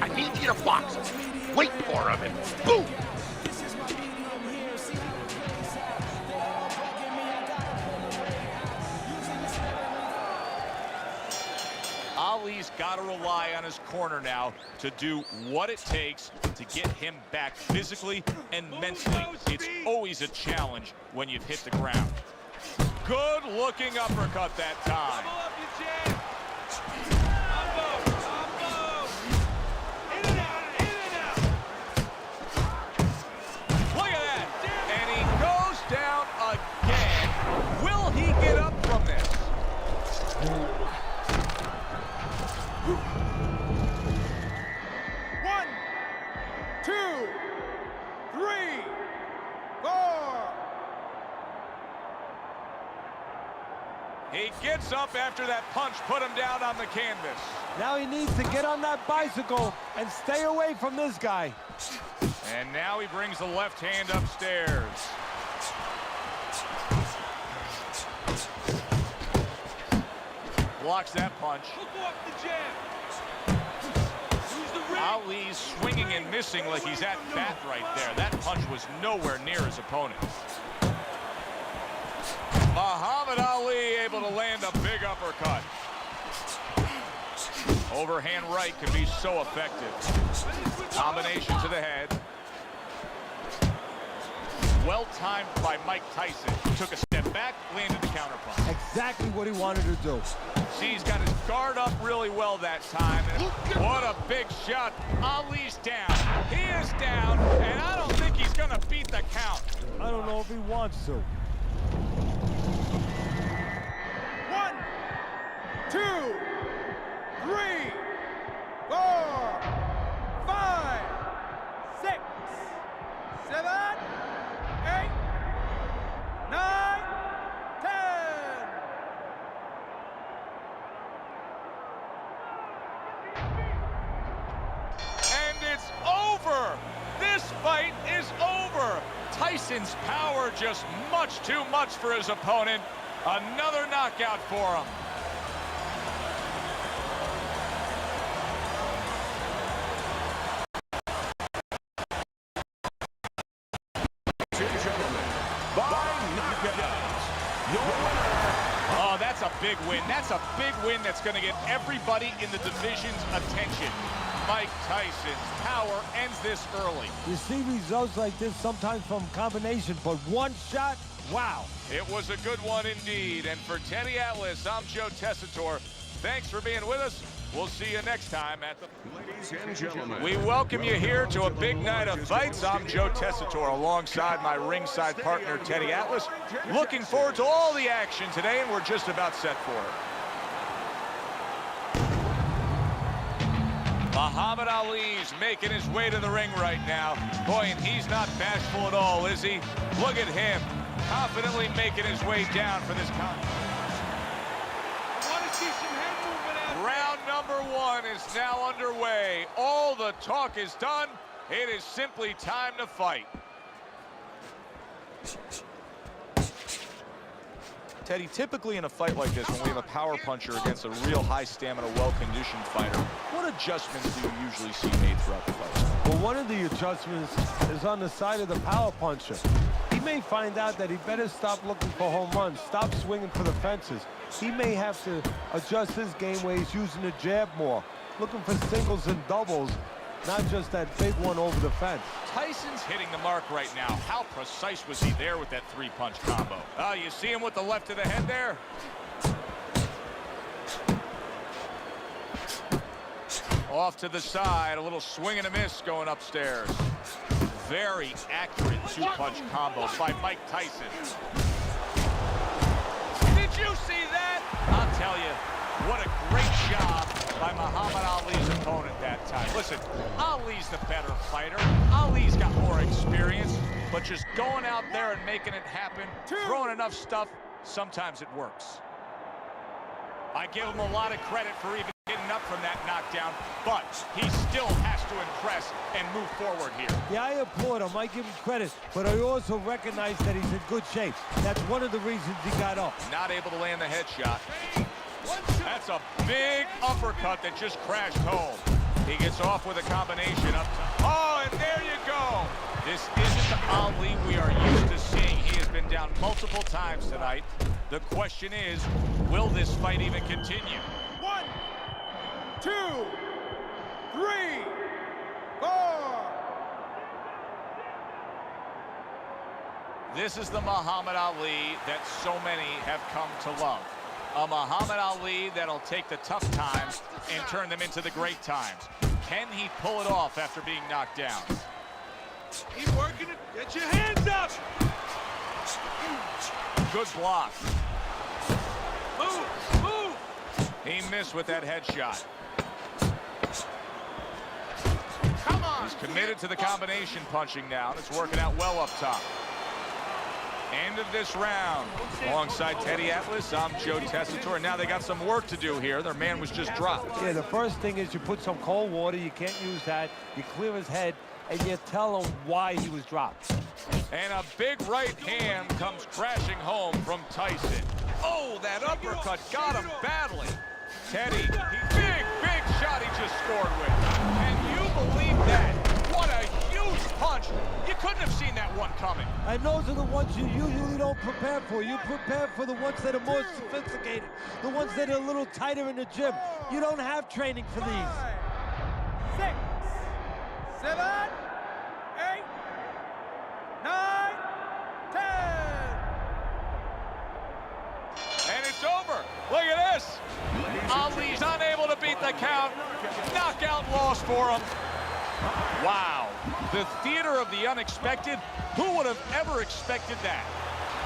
I need you to box him. Wait for him and boom! Ali's got to rely on his corner now to do what it takes to get him back physically and mentally. It's always a challenge when you've hit the ground. Good looking uppercut that time. Look at that. And he goes down again. Will he get up from this? 1, 2, 3, 4. He gets up after that punch put him down on the canvas. Now he needs to get on that bicycle and stay away from this guy. And now he brings the left hand upstairs. Blocks that punch. Ali's swinging and missing like he's at bat right there. That punch was nowhere near his opponent. Muhammad Ali able to land a big uppercut. Overhand right can be so effective. Combination to the head. Well timed by Mike Tyson. Took a step back, landed the counterpunch. Exactly what he wanted to do. See, he's got his guard up really well that time. And what a big shot. Ali's down. He is down, and I don't think he's going to beat the count. I don't know if he wants to. 1, 2, 3, 4, 5, 6, 7, 8, 9, 10. And it's over. This fight is over. Tyson's power just much too much for his opponent. Another knockout for him. your winner. Oh, that's a big win. That's a big win that's going to get everybody in the division's attention. Mike Tyson's power ends this early. You see results like this sometimes from combination, but one shot, wow. It was a good one indeed. And for Teddy Atlas, I'm Joe Tessitore. Thanks for being with us. We'll see you next time at the... Ladies and gentlemen, we welcome you here to a big night of fights. I'm Joe Tessitore alongside my ringside partner, Teddy Atlas. Looking forward to all the action today, and we're just about set for it. Muhammad Ali's making his way to the ring right now. Boy, and he's not bashful at all, is he? Look at him, confidently making his way down for this contest. Round number one is now underway. All the talk is done. It is simply time to fight. Teddy, typically in a fight like this, when we have a power puncher against a real high stamina, well-conditioned fighter, what adjustments do you usually see made throughout the fight? Well, one of the adjustments is on the side of the power puncher. He may find out that he better stop looking for home runs, stop swinging for the fences. He may have to adjust his game ways using the jab more, looking for singles and doubles, not just that big one over the fence. Tyson's hitting the mark right now. How precise was he there with that three-punch combo? Oh, you see him with the left of the head there? Off to the side, a little swing and a miss going upstairs. Very accurate two-punch combo by Mike Tyson. Did you see that? I'll tell you, what a great job by Muhammad Ali's opponent that time. Listen, Ali's the better fighter. Ali's got more experience, but just going out there and making it happen, throwing enough stuff, sometimes it works. I give him a lot of credit for even getting up from that knockdown, but he still has to impress and move forward here. Yeah, I applaud him. I give him credit, but I also recognize that he's in good shape. That's one of the reasons he got up. Not able to land the headshot. That's a big uppercut that just crashed home. He gets off with a combination up top. Oh, and there you go. This isn't the Ali we are used to seeing. He has been down multiple times tonight. The question is, will this fight even continue? 1, 2, 3, 4. This is the Muhammad Ali that so many have come to love. A Muhammad Ali that'll take the tough times and turn them into the great times. Can he pull it off after being knocked down? Keep working it. Get your hands up. Good block. Move, move. He missed with that headshot. Come on. He's committed to the combination punching now. It's working out well up top. End of this round. Alongside Teddy Atlas, I'm Joe Tessitore. And now they got some work to do here. Their man was just dropped. Yeah, the first thing is you put some cold water. You can't use that. You clear his head, and you tell him why he was dropped. And a big right hand comes crashing home from Tyson. Oh, that uppercut got him badly. Teddy, big shot he just scored with. Can you believe that? What a huge punch. You couldn't have seen that one coming. And those are the ones you usually don't prepare for. You prepare for the ones that are more sophisticated, the ones that are a little tighter in the gym. You don't have training for these. 6, 7, 8, 9, 10. And it's over. Look at this. Ali's unable to beat the count. Knockout loss for him. Wow. The theater of the unexpected. Who would have ever expected that?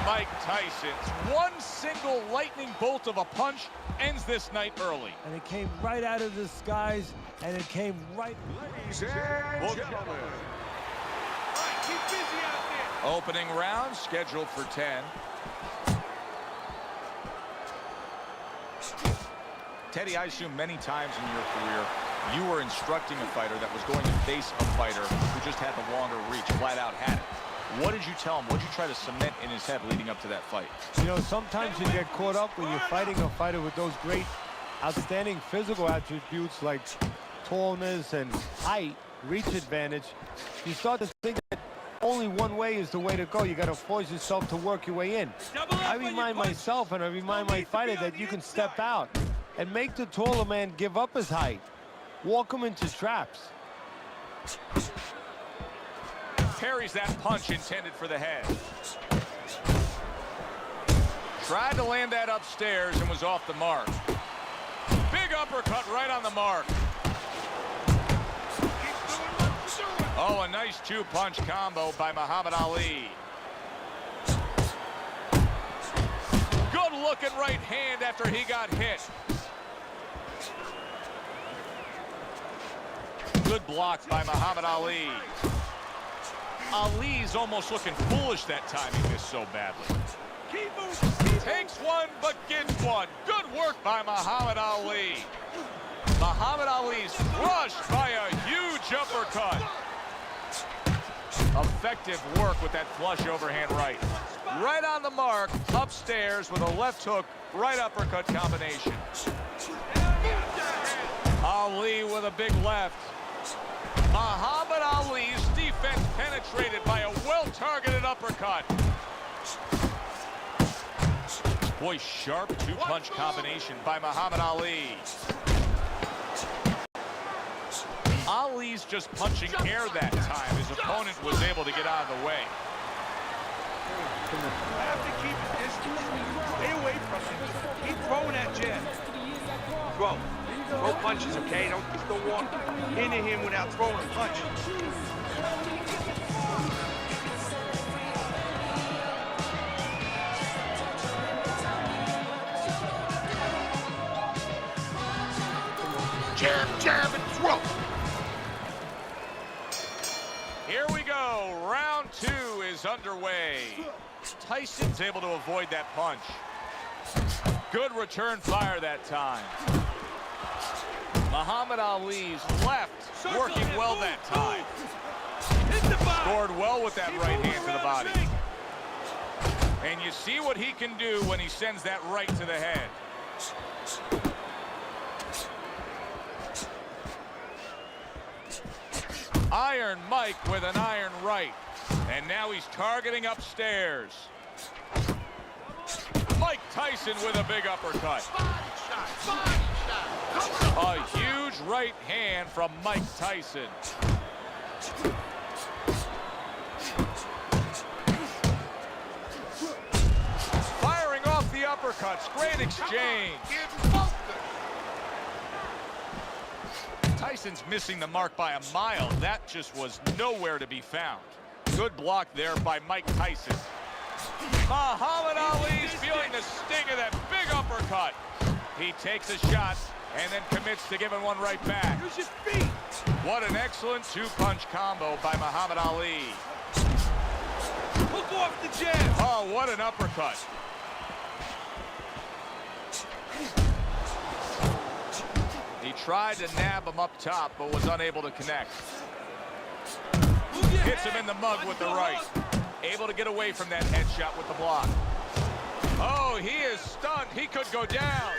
Mike Tyson's one single lightning bolt of a punch ends this night early. And it came right out of the skies, and it came right... ladies and gentlemen. All right, keep busy out there. Opening round scheduled for 10. Teddy, I assume many times in your career, you were instructing a fighter that was going to face a fighter who just had the longer reach, flat out had it. What did you tell him? What did you try to cement in his head leading up to that fight? You know, sometimes you get caught up when you're fighting a fighter with those great, outstanding physical attributes like tallness and height, reach advantage. You start to think that Only one way is the way to go. You got to force yourself to work your way in. I remind myself and I remind my fighter that you can step out and make the taller man give up his height. Walk him into traps. Parries that punch intended for the head. Tried to land that upstairs and was off the mark. Big uppercut right on the mark. Oh, a nice two-punch combo by Muhammad Ali. Good-looking right hand after he got hit. Good block by Muhammad Ali. Ali's almost looking foolish that time. He missed so badly. Takes one, but gets one. Good work by Muhammad Ali. Muhammad Ali's crushed by a huge uppercut. Effective work with that flush overhand right. Right on the mark, upstairs with a left hook, right uppercut combination. Ali with a big left. Muhammad Ali's defense penetrated by a well-targeted uppercut. Boy, sharp two-punch combination by Muhammad Ali. Ali's just punching air that time. His opponent was able to get out of the way. I have to keep it distance. Stay away from him. Keep throwing that jab. Throw. Throw punches, okay? Don't walk into him without throwing a punch. Jab, jab, and throw. Here we go. Round two is underway. Tyson's able to avoid that punch. Good return fire that time. Muhammad Ali's left working well that time. Scored well with that right hand to the body. And you see what he can do when he sends that right to the head. Iron Mike with an iron right. And now he's targeting upstairs. Mike Tyson with a big uppercut. A huge right hand from Mike Tyson. Firing off the uppercuts. Great exchange. Tyson's missing the mark by a mile. That just was nowhere to be found. Good block there by Mike Tyson. Muhammad Ali's feeling the sting of that big uppercut. He takes a shot and then commits to giving one right back. Use your feet. What an excellent two-punch combo by Muhammad Ali. Hook off the jab. Oh, what an uppercut. He tried to nab him up top, but was unable to connect. Hits him in the mug with the right. Able to get away from that headshot with the block. Oh, he is stunned. He could go down.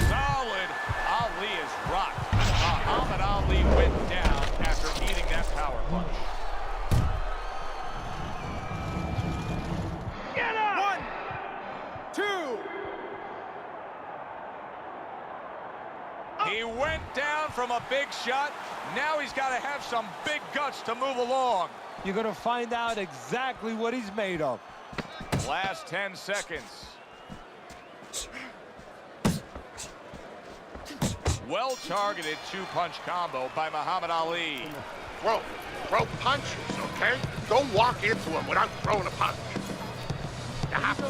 Solid. Ali is rocked. Muhammad Ali went down after eating that power punch. Get up! 1, 2. He went down from a big shot. Now he's got to have some big guts to move along. You're going to find out exactly what he's made of. Last 10 seconds. Well-targeted two-punch combo by Muhammad Ali. Throw punches, okay? Don't walk into him without throwing a punch. You have to.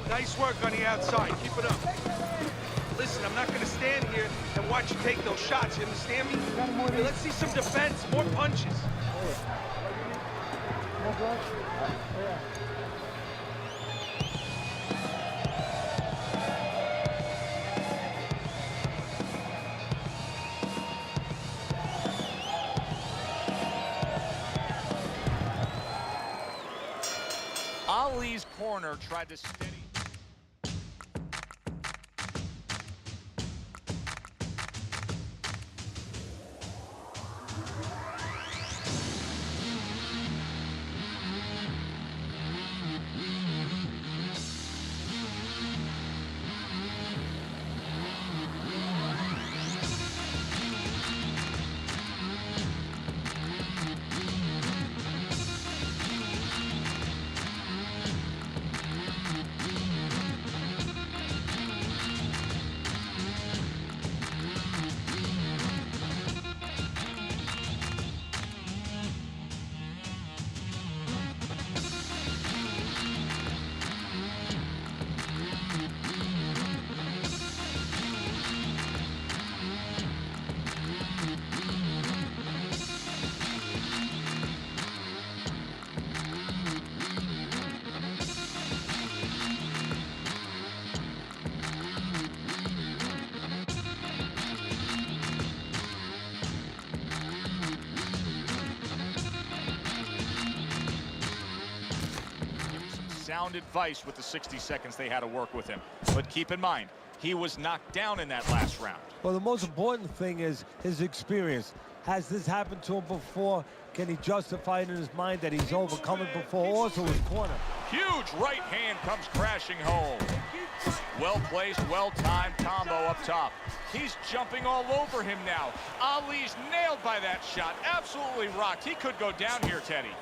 Nice work on the outside. Keep it up. Listen, I'm not going to stand here and watch you take those shots. You understand me? Hey, let's see some defense, more punches. Ali's corner tried to steady. sound advice with the 60 seconds they had to work with him. But keep in mind, he was knocked down in that last round. Well, the most important thing is his experience. Has this happened to him before? Can he justify it in his mind that he's overcome it before? Also his corner. Huge right hand comes crashing home. Well-placed, well-timed combo up top. He's jumping all over him now. Ali's nailed by that shot. Absolutely rocked. He could go down here, Teddy.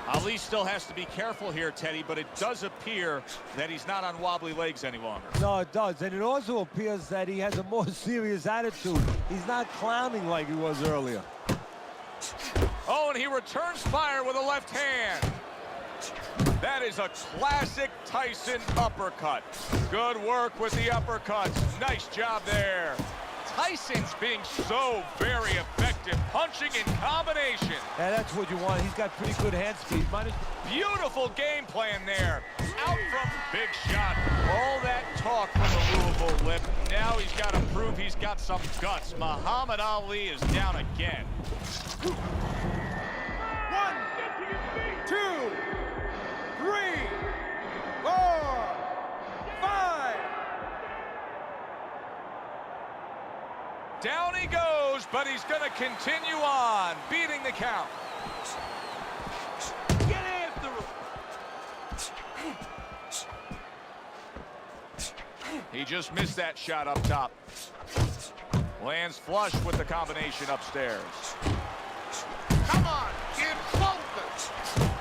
Ali still has to be careful here, Teddy, but it does appear that he's not on wobbly legs any longer. No, it does. And it also appears that he has a more serious attitude. He's not clowning like he was earlier. Oh, and he returns fire with a left hand. That is a classic Tyson uppercut. Good work with the uppercuts. Nice job there. Tyson's being so very effective, punching in combination. Yeah, that's what you want. He's got pretty good hand speed. Beautiful game plan there. Out from big shot. All that talk from the Louisville lip. Now he's got to prove he's got some guts. Muhammad Ali is down again. 1, 2, 3, 4, 5. Down he goes, but he's going to continue on, beating the count. Get after him. He just missed that shot up top. Lands flush with the combination upstairs. Come on, get focused.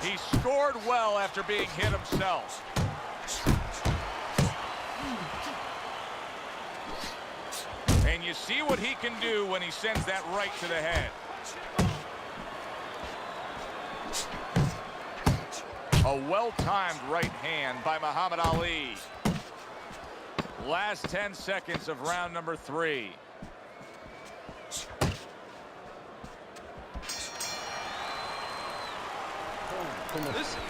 He scored well after being hit himself. And you see what he can do when he sends that right to the head. A well-timed right hand by Muhammad Ali. Last 10 seconds of round number 3. Listen,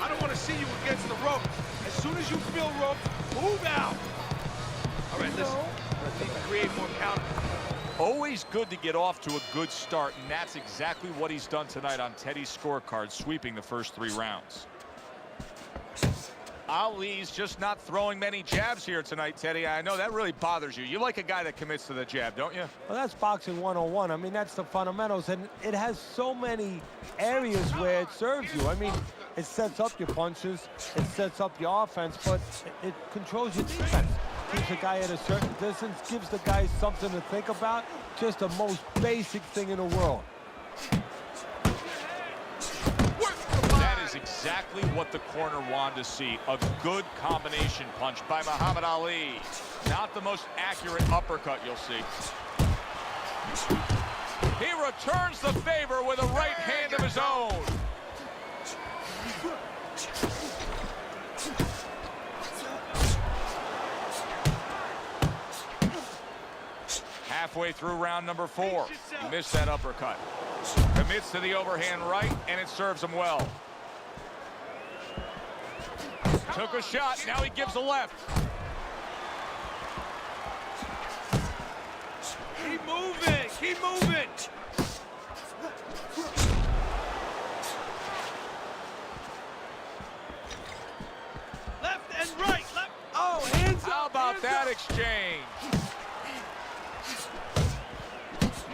I don't want to see you against the rope. As soon as you feel rope, move out. All right, listen. I need to create more counter. Always good to get off to a good start, and that's exactly what he's done tonight on Teddy's scorecard, sweeping the first 3 rounds. Ali's just not throwing many jabs here tonight, Teddy. I know that really bothers you. You like a guy that commits to the jab, don't you? Well, that's boxing 101. I mean, that's the fundamentals, and it has so many areas where it serves you. I mean, it sets up your punches, it sets up your offense, but it controls your defense. Keeps the guy at a certain distance, gives the guy something to think about. Just the most basic thing in the world. That is exactly what the corner wanted to see. A good combination punch by Muhammad Ali. Not the most accurate uppercut you'll see. He returns the favor with a right hand of his own. Halfway through round number 4. He missed that uppercut. Commits to the overhand right, and it serves him well. Took a shot, now he gives a left. Keep moving, keep moving. Left and right, left. Oh, hands up. How about that exchange?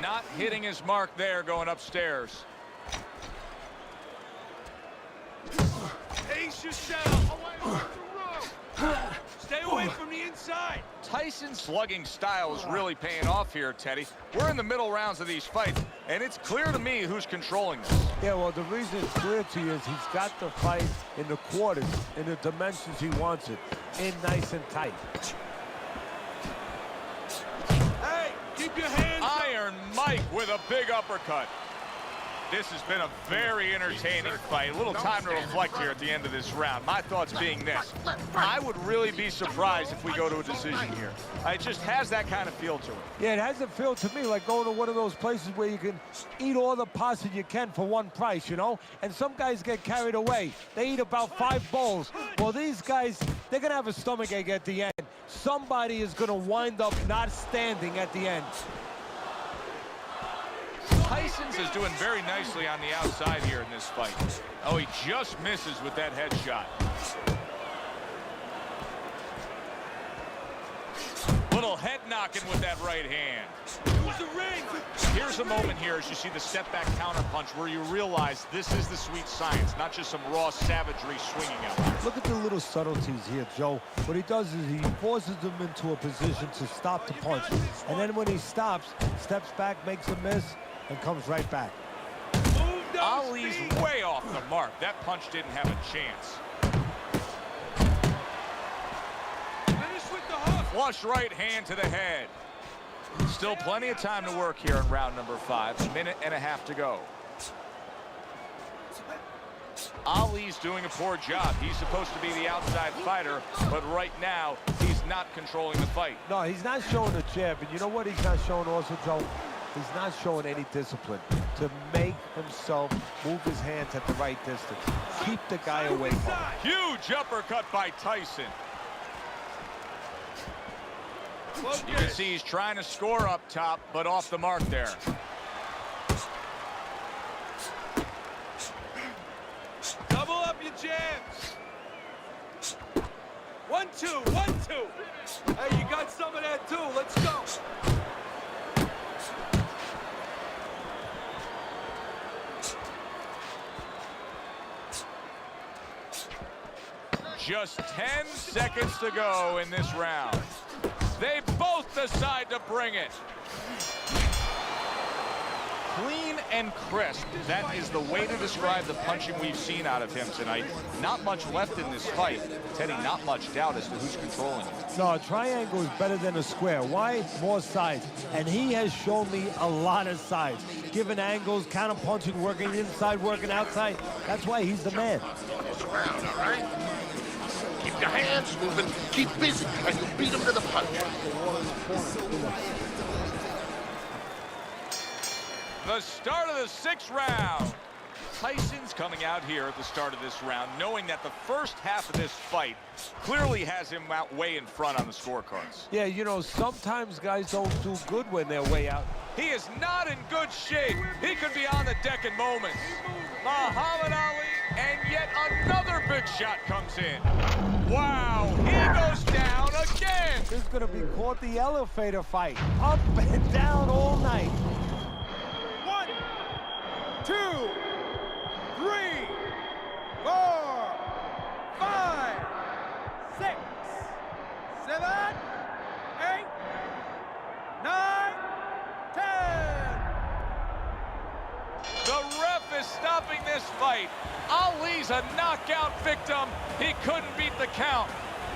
Not hitting his mark there, going upstairs. Pace yourself. Stay away from the inside. Tyson's slugging style is really paying off here, Teddy. We're in the middle rounds of these fights, and it's clear to me who's controlling this. Yeah, well, the reason it's clear to you is he's got the fight in the quarters, in the dimensions he wants it, in nice and tight. Hey, keep your hands up. Iron Mike with a big uppercut. This has been a very entertaining fight. A little time to reflect here at the end of this round. My thoughts being this. I would really be surprised if we go to a decision here. It just has that kind of feel to it. Yeah, it has a feel to me like going to one of those places where you can eat all the pasta you can for one price, you know? And some guys get carried away. They eat about 5 bowls. Well, these guys, they're going to have a stomachache at the end. Somebody is going to wind up not standing at the end. Tyson Tyson's is doing very nicely on the outside here in this fight. Oh, he just misses with that headshot. Little head knocking with that right hand. Use the ring. Here's a moment here as you see the step back counter punch where you realize this is the sweet science, not just some raw savagery swinging out there. Look at the little subtleties here, Joe. What he does is he forces them into a position to stop the punch. And then when he stops, steps back, makes a miss, and comes right back. Ali's way off the mark. That punch didn't have a chance. Finish with the hook. Flush right hand to the head. Still plenty of time to work here in round number 5. A minute and a half to go. Ali's doing a poor job. He's supposed to be the outside fighter, but right now, he's not controlling the fight. No, he's not showing the jab. And you know what he's not showing also, Joe? He's not showing any discipline to make himself move his hands at the right distance. Keep the guy away from him. Huge uppercut by Tyson. You can see he's trying to score up top, but off the mark there. Double up your jabs. 1-2, 1-2. Hey, you got some of that too. Let's go. Just 10 seconds to go in this round. They both decide to bring it. Clean and crisp. That is the way to describe the punching we've seen out of him tonight. Not much left in this fight. Teddy, not much doubt as to who's controlling it. No, a triangle is better than a square. Why? More sides. And he has shown me a lot of sides. Given angles, counter punching, working inside, working outside. That's why he's the man. This round, all right? Keep your hands moving, keep busy, and you'll beat him to the punch. The start of the 6th round. Tyson's coming out here at the start of this round, knowing that the first half of this fight clearly has him out way in front on the scorecards. Yeah, you know, sometimes guys don't do good when they're way out. He is not in good shape. He could be on the deck in moments. Muhammad Ali, and yet another big shot comes in. Wow, he goes down again. This is going to be called the elevator fight. Up and down all night. 1, 2, 3, 4, 5, 6, 7, 8, 9, 10. The ref is stopping this fight. Ali's a knockout victim. He couldn't beat the count.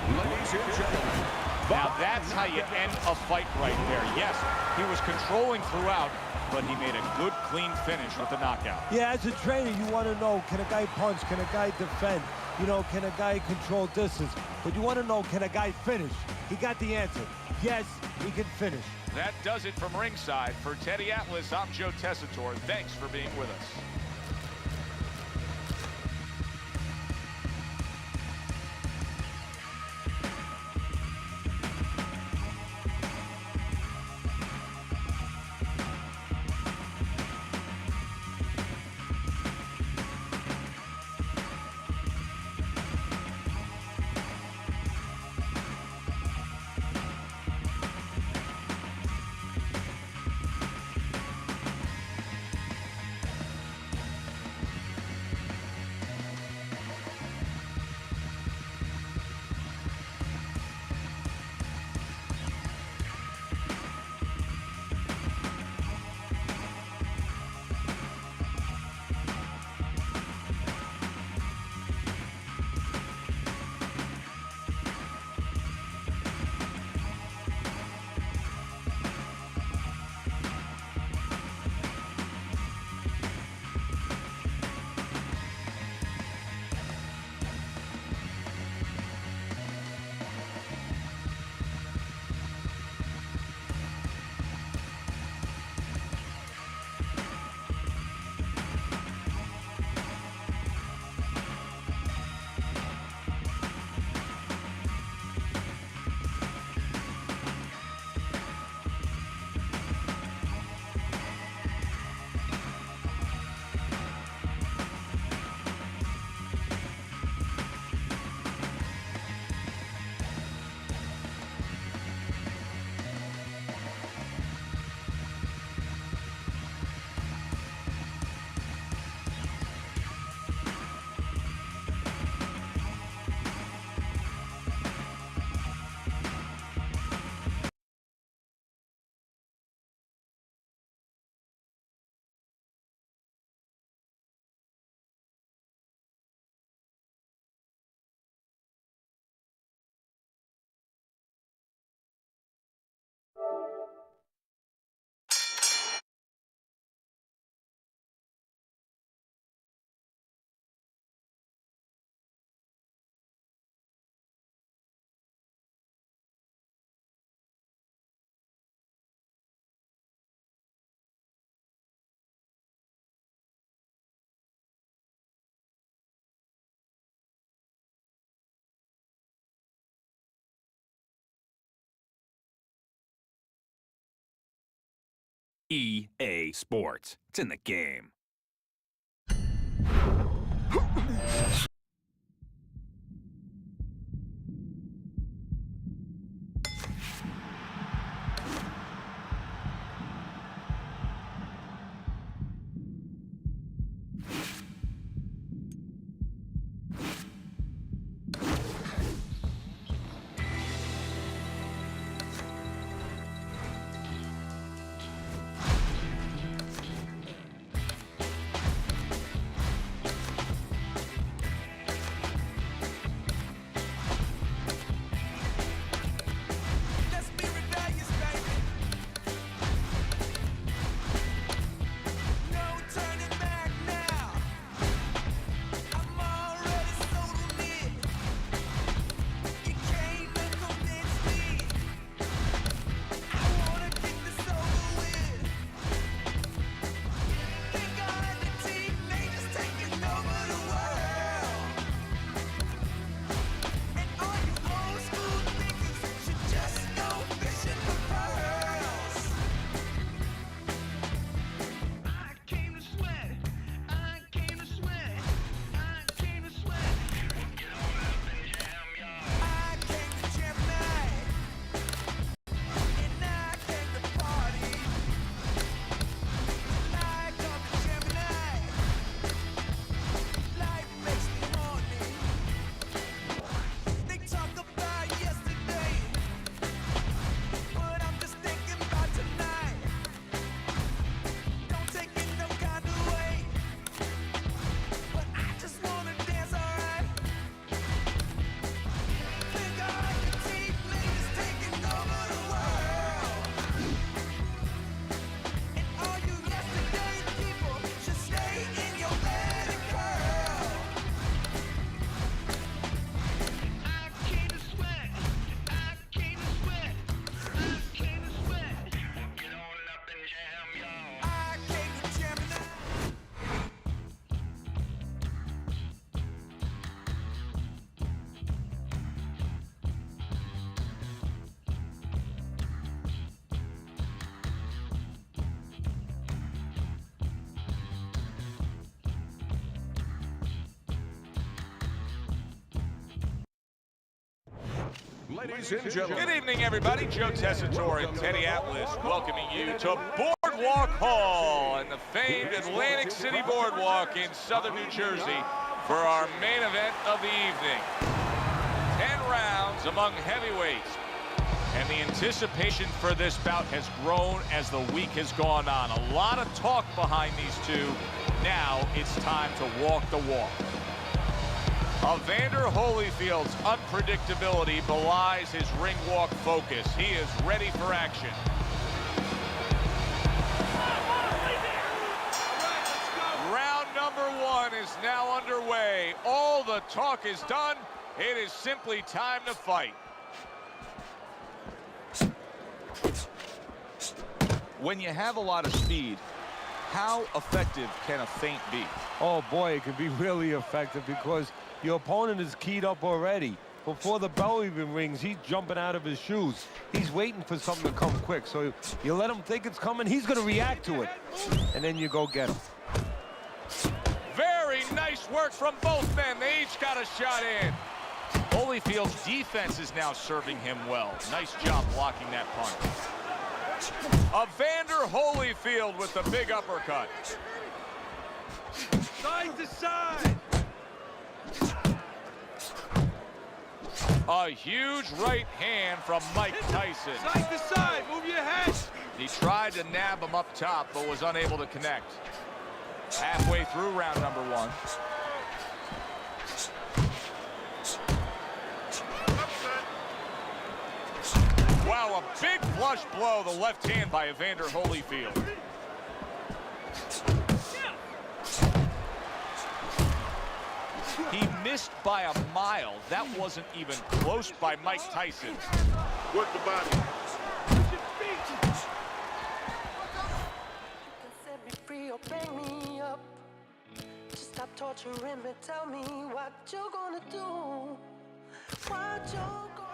Ladies and gentlemen. Now that's how you end a fight right there. Yes, he was controlling throughout, but he made a good, clean finish with the knockout. Yeah, as a trainer, you want to know, can a guy punch? Can a guy defend? You know, can a guy control distance? But you want to know, can a guy finish? He got the answer. Yes, he can finish. That does it from ringside. For Teddy Atlas, I'm Joe Tessitore. Thanks for being with us. EA Sports. It's in the game. Ladies and gentlemen. Good evening, everybody. Joe Tessitore and Teddy Atlas welcoming you to Boardwalk Hall and the famed Atlantic City Boardwalk in southern New Jersey for our main event of the evening. 10 rounds among heavyweights. And the anticipation for this bout has grown as the week has gone on. A lot of talk behind these two. Now it's time to walk the walk. Evander Holyfield's unpredictability belies his ring walk focus. He is ready for action. Round number 1 is now underway. All the talk is done. It is simply time to fight. When you have a lot of speed, how effective can a feint be? Oh boy, it can be really effective because your opponent is keyed up already. Before the bell even rings, he's jumping out of his shoes. He's waiting for something to come quick. So you let him think it's coming, he's going to react to it. And then you go get him. Very nice work from both men. They each got a shot in. Holyfield's defense is now serving him well. Nice job blocking that punch. Evander Holyfield with the big uppercut. Side to side. A huge right hand from Mike Tyson. Side to side, move your head. He tried to nab him up top, but was unable to connect. Halfway through round number 1. Wow, a big flush blow, the left hand by Evander Holyfield. He missed by a mile. That wasn't even close by Mike Tyson. Work the body. Set me free or bang me up. Just stop torturing me. Tell me what you're gonna do. What you're gonna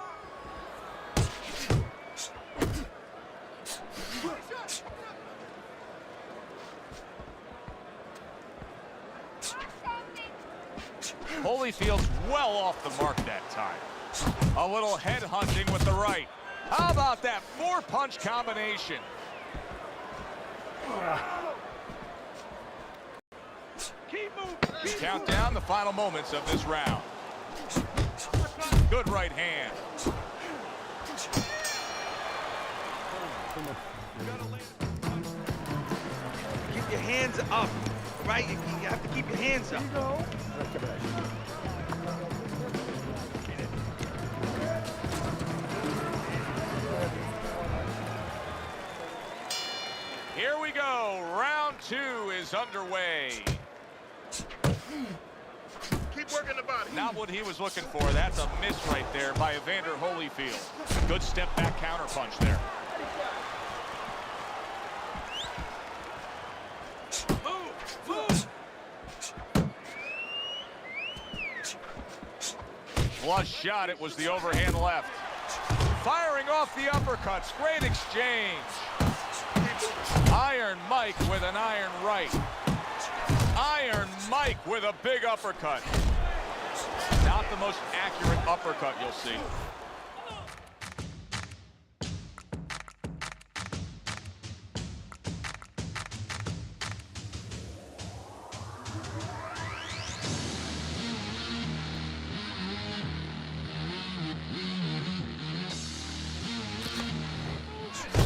Holyfield's well off the mark that time. A little head hunting with the right. How about that 4-punch combination? Count down the final moments of this round. Good right hand. Keep your hands up, right? You have to keep your hands up. Here we go. Round 2 is underway. Keep working the body. Not what he was looking for. That's a miss right there by Evander Holyfield. Good step back counter punch there. Flush shot. It was the overhand left. Firing off the uppercuts. Great exchange. Iron Mike with an iron right. Iron Mike with a big uppercut. Not the most accurate uppercut you'll see.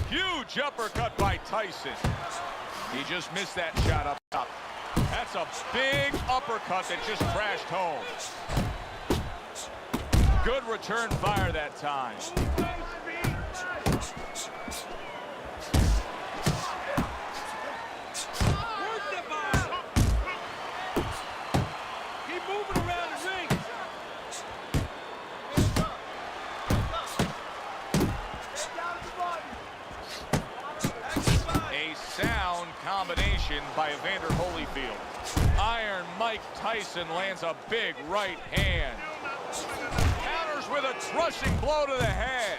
Huge uppercut by Tyson. He just missed that shot up top. That's a big uppercut that just crashed home. Good return fire that time. Keep moving around the ring. A sound combination by Evander Holyfield. Iron Mike Tyson lands a big right hand. Counters with a crushing blow to the head.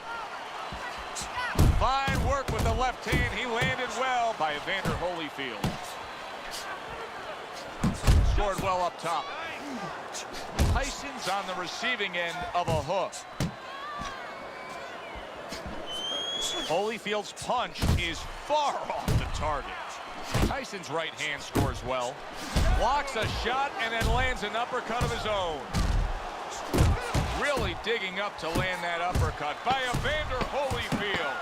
Fine work with the left hand. He landed well by Evander Holyfield. Scored well up top. Tyson's on the receiving end of a hook. Holyfield's punch is far off the target. Tyson's right hand scores well. Blocks a shot and then lands an uppercut of his own. Really digging up to land that uppercut by Evander Holyfield.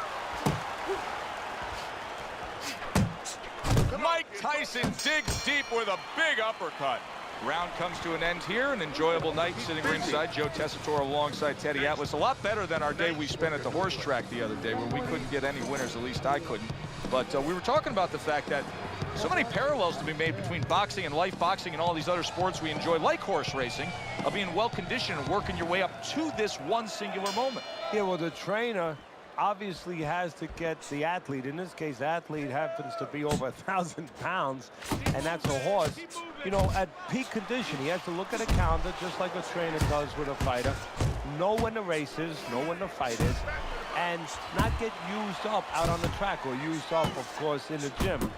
Mike Tyson digs deep with a big uppercut. Round comes to an end here. An enjoyable night sitting ringside. Joe Tessitore alongside Teddy Atlas. A lot better than our day we spent at the horse track the other day where we couldn't get any winners, at least I couldn't. But we were talking about the fact that so many parallels to be made between boxing and life boxing and all these other sports we enjoy, like horse racing, of being well-conditioned and working your way up to this one singular moment. Yeah, well, the trainer obviously has to get the athlete. In this case, the athlete happens to be over 1,000 pounds, and that's a horse. You know, at peak condition, he has to look at a calendar just like a trainer does with a fighter, know when the race is, know when the fight is, and not get used up out on the track or used up, of course, in the gym.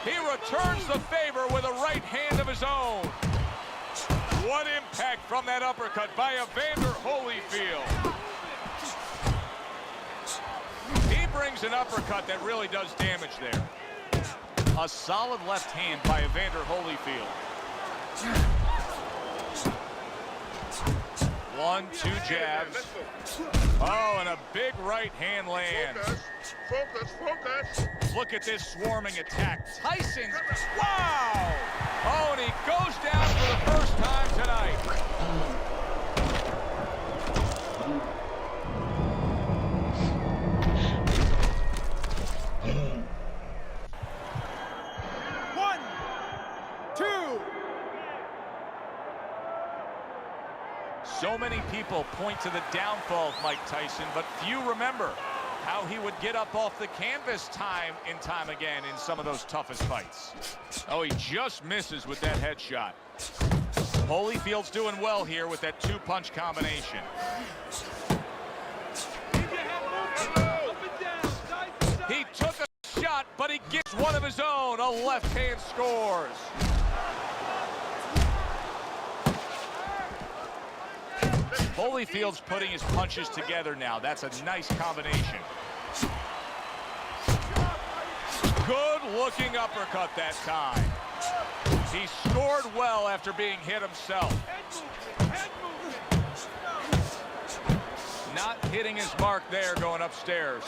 He returns the favor with a right hand of his own. What impact from that uppercut by Evander Holyfield. He brings an uppercut that really does damage there. A solid left hand by Evander Holyfield. 1, 2 jabs. Oh, and a big right hand lands. Focus. Look at this swarming attack. Tyson's, wow! Oh, and he goes down for the first time tonight. So many people point to the downfall of Mike Tyson, but few remember how he would get up off the canvas time and time again in some of those toughest fights. Oh, he just misses with that headshot. Holyfield's doing well here with that 2-punch combination. He took a shot, but he gets one of his own. A left hand scores. Holyfield's putting his punches together now. That's a nice combination. Good-looking uppercut that time. He scored well after being hit himself. Not hitting his mark there going upstairs.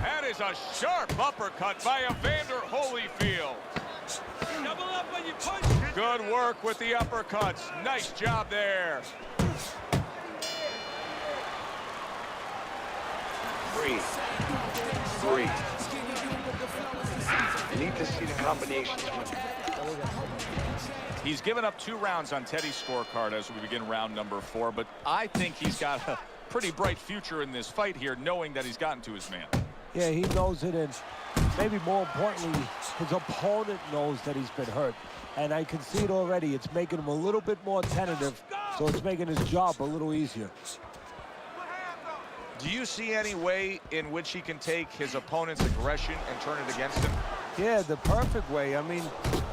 That is a sharp uppercut by Evander Holyfield. Double up when you punch. Good work with the uppercuts. Nice job there. Breathe. Breathe. I need to see the combinations. He's given up 2 rounds on Teddy's scorecard as we begin round number 4, but I think he's got a pretty bright future in this fight here, knowing that he's gotten to his man. Yeah, he knows it, and maybe more importantly, his opponent knows that he's been hurt. And I can see it already. It's making him a little bit more tentative, so it's making his job a little easier. Do you see any way in which he can take his opponent's aggression and turn it against him? Yeah, the perfect way. I mean,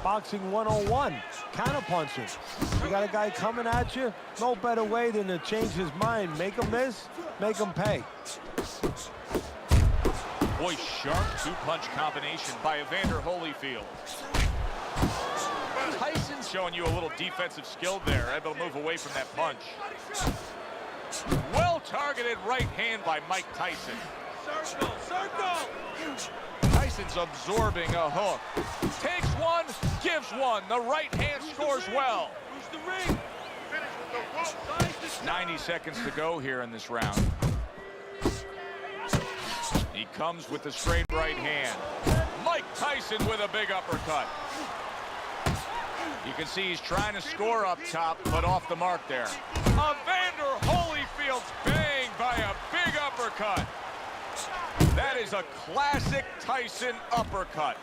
boxing 101, counterpunching. You got a guy coming at you, no better way than to change his mind. Make him miss, make him pay. Boy, sharp 2-punch combination by Evander Holyfield. Tyson's showing you a little defensive skill there, able to move away from that punch. Well-targeted right hand by Mike Tyson. Circle, circle. Tyson's absorbing a hook. Takes one, gives one. The right hand scores well. Who's the ring? 90 seconds to go here in this round. He comes with the straight right hand. Mike Tyson with a big uppercut. You can see he's trying to score up top, but off the mark there. Evander Holyfield's banged by a big uppercut. That is a classic Tyson uppercut.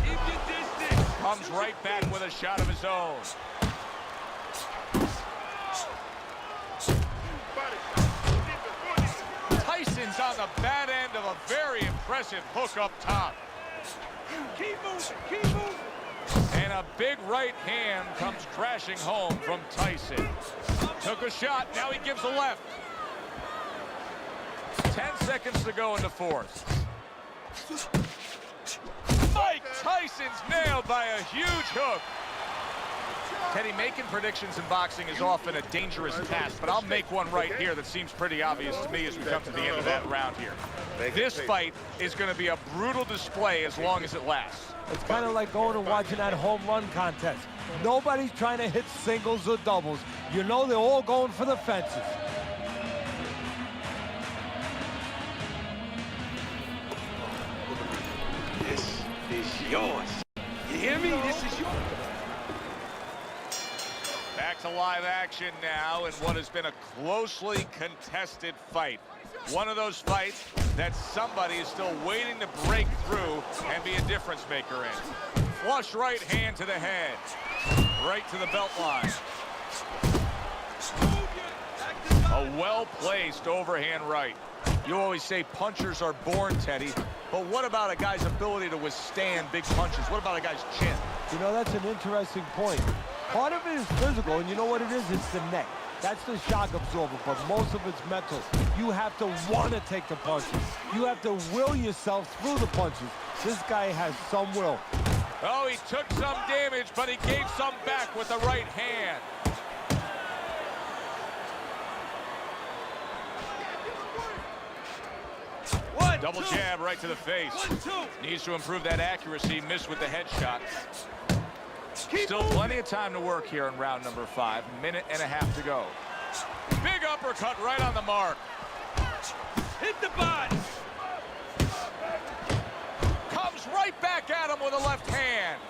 Keep your distance. Comes right back with a shot of his own. Tyson's on the bad end of a very impressive hook up top. Keep moving, keep moving. And a big right hand comes crashing home from Tyson. Took a shot, now he gives a left. 10 seconds to go in the 4th. Mike Tyson's nailed by a huge hook. Teddy, making predictions in boxing is often a dangerous task, but I'll make one right here that seems pretty obvious to me as we come to the end of that round here. This fight is going to be a brutal display as long as it lasts. It's kind of like going and watching that home run contest. Nobody's trying to hit singles or doubles. You know they're all going for the fences. This is yours. You hear me? This is yours. Back to live action now in what has been a closely contested fight. One of those fights that somebody is still waiting to break through and be a difference maker in. Flush right hand to the head. Right to the belt line. A well-placed overhand right. You always say punchers are born, Teddy, but what about a guy's ability to withstand big punches? What about a guy's chin? You know, that's an interesting point. Part of it is physical, and you know what it is? It's the neck. That's the shock absorber, but most of it's mental. You have to want to take the punches. You have to will yourself through the punches. This guy has some will. Oh, he took some damage, but he gave some back with the right hand. Double jab right to the face. Needs to improve that accuracy. Missed with the headshot. Still plenty of time to work here in round number 5. Minute and a half to go. Big uppercut right on the mark. Hit the body. Comes right back at him with a left hand.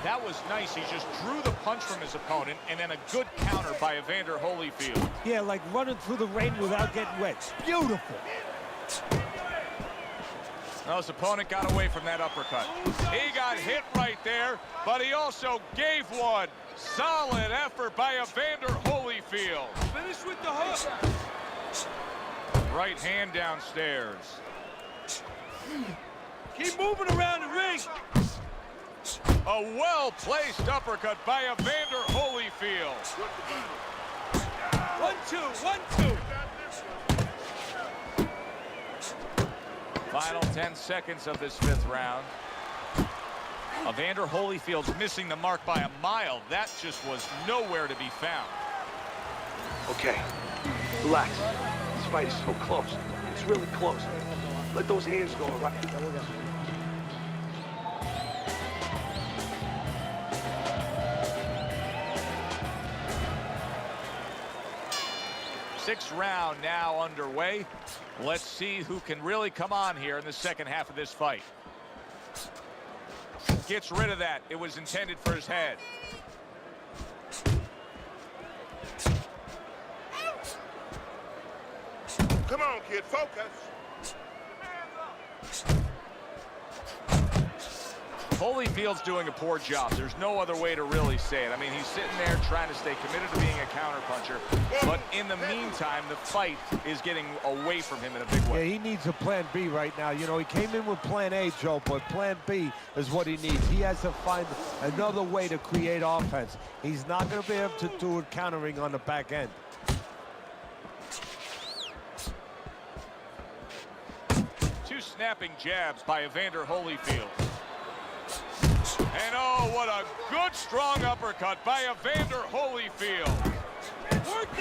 That was nice. He just drew the punch from his opponent, and then a good counter by Evander Holyfield. Yeah, like running through the rain without getting wet. Beautiful. Well, his opponent got away from that uppercut. He got hit right there, but he also gave one. Solid effort by Evander Holyfield. Finish with the hook. Right hand downstairs. Keep moving around the ring. A well-placed uppercut by Evander Holyfield. 1-2, 1-2. Final 10 seconds of this 5th round. Evander Holyfield's missing the mark by a mile. That just was nowhere to be found. Okay, relax. This fight is so close. It's really close. Let those hands go, all right? Sixth round now underway. Let's see who can really come on here in the second half of this fight. Gets rid of that. It was intended for his head. Come on, kid, focus. Holyfield's doing a poor job. There's no other way to really say it. I mean, he's sitting there trying to stay committed to being a counterpuncher, but in the meantime, the fight is getting away from him in a big way. Yeah, he needs a plan B right now. You know, he came in with plan A, Joe, but plan B is what he needs. He has to find another way to create offense. He's not going to be able to do it countering on the back end. Two snapping jabs by Evander Holyfield. And oh, what a good, strong uppercut by Evander Holyfield.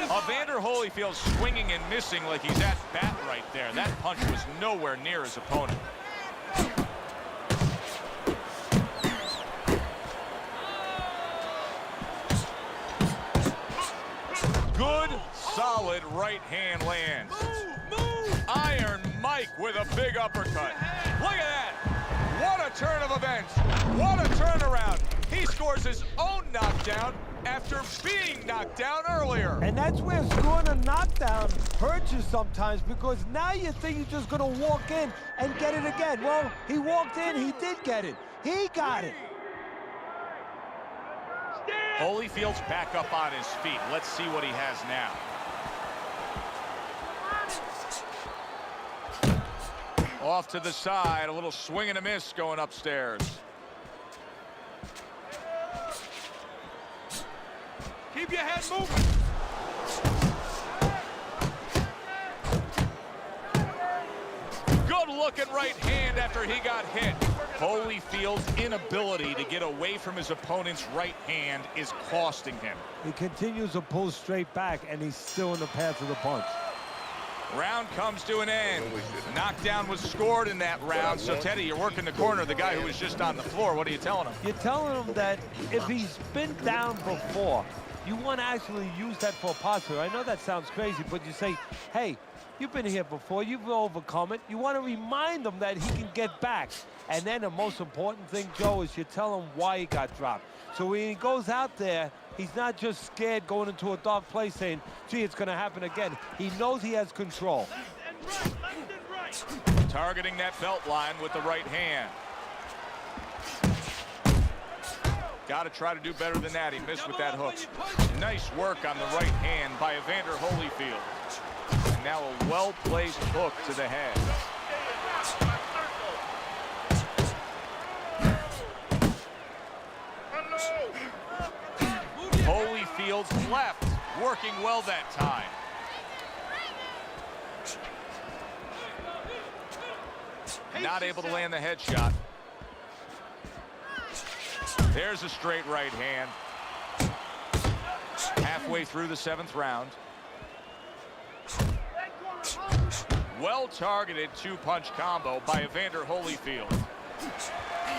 Evander Holyfield swinging and missing like he's at bat right there. That punch was nowhere near his opponent. Good, solid right hand lands. Iron Mike with a big uppercut. Look at that. What a turn of events. What a turnaround. He scores his own knockdown after being knocked down earlier. And that's where scoring a knockdown hurts you sometimes, because now you think you're just going to walk in and get it again. Well, he walked in, he did get it. He got it. Holyfield's back up on his feet. Let's see what he has now. Off to the side, a little swing and a miss going upstairs. Keep your head moving. Good looking right hand after he got hit. Holyfield's inability to get away from his opponent's right hand is costing him. He continues to pull straight back, and he's still in the path of the punch. Round comes to an end. Knockdown was scored in that round. So, Teddy, you're working the corner, the guy who was just on the floor. What are you telling him? You're telling him that if he's been down before, you want to actually use that for positive. I know that sounds crazy, but you say, hey, you've been here before, you've overcome it. You want to remind him that he can get back. And then the most important thing, Joe, is you tell him why he got dropped. So when he goes out there, he's not just scared going into a dark place saying, gee, it's going to happen again. He knows he has control. Left and right. Targeting that belt line with the right hand. Got to try to do better than that. He missed with that hook. Nice work on the right hand by Evander Holyfield. And now a well-placed hook to the head. Holyfield's left, working well that time. Not able to land the headshot. There's a straight right hand. Halfway through the 7th round. Well-targeted two-punch combo by Evander Holyfield.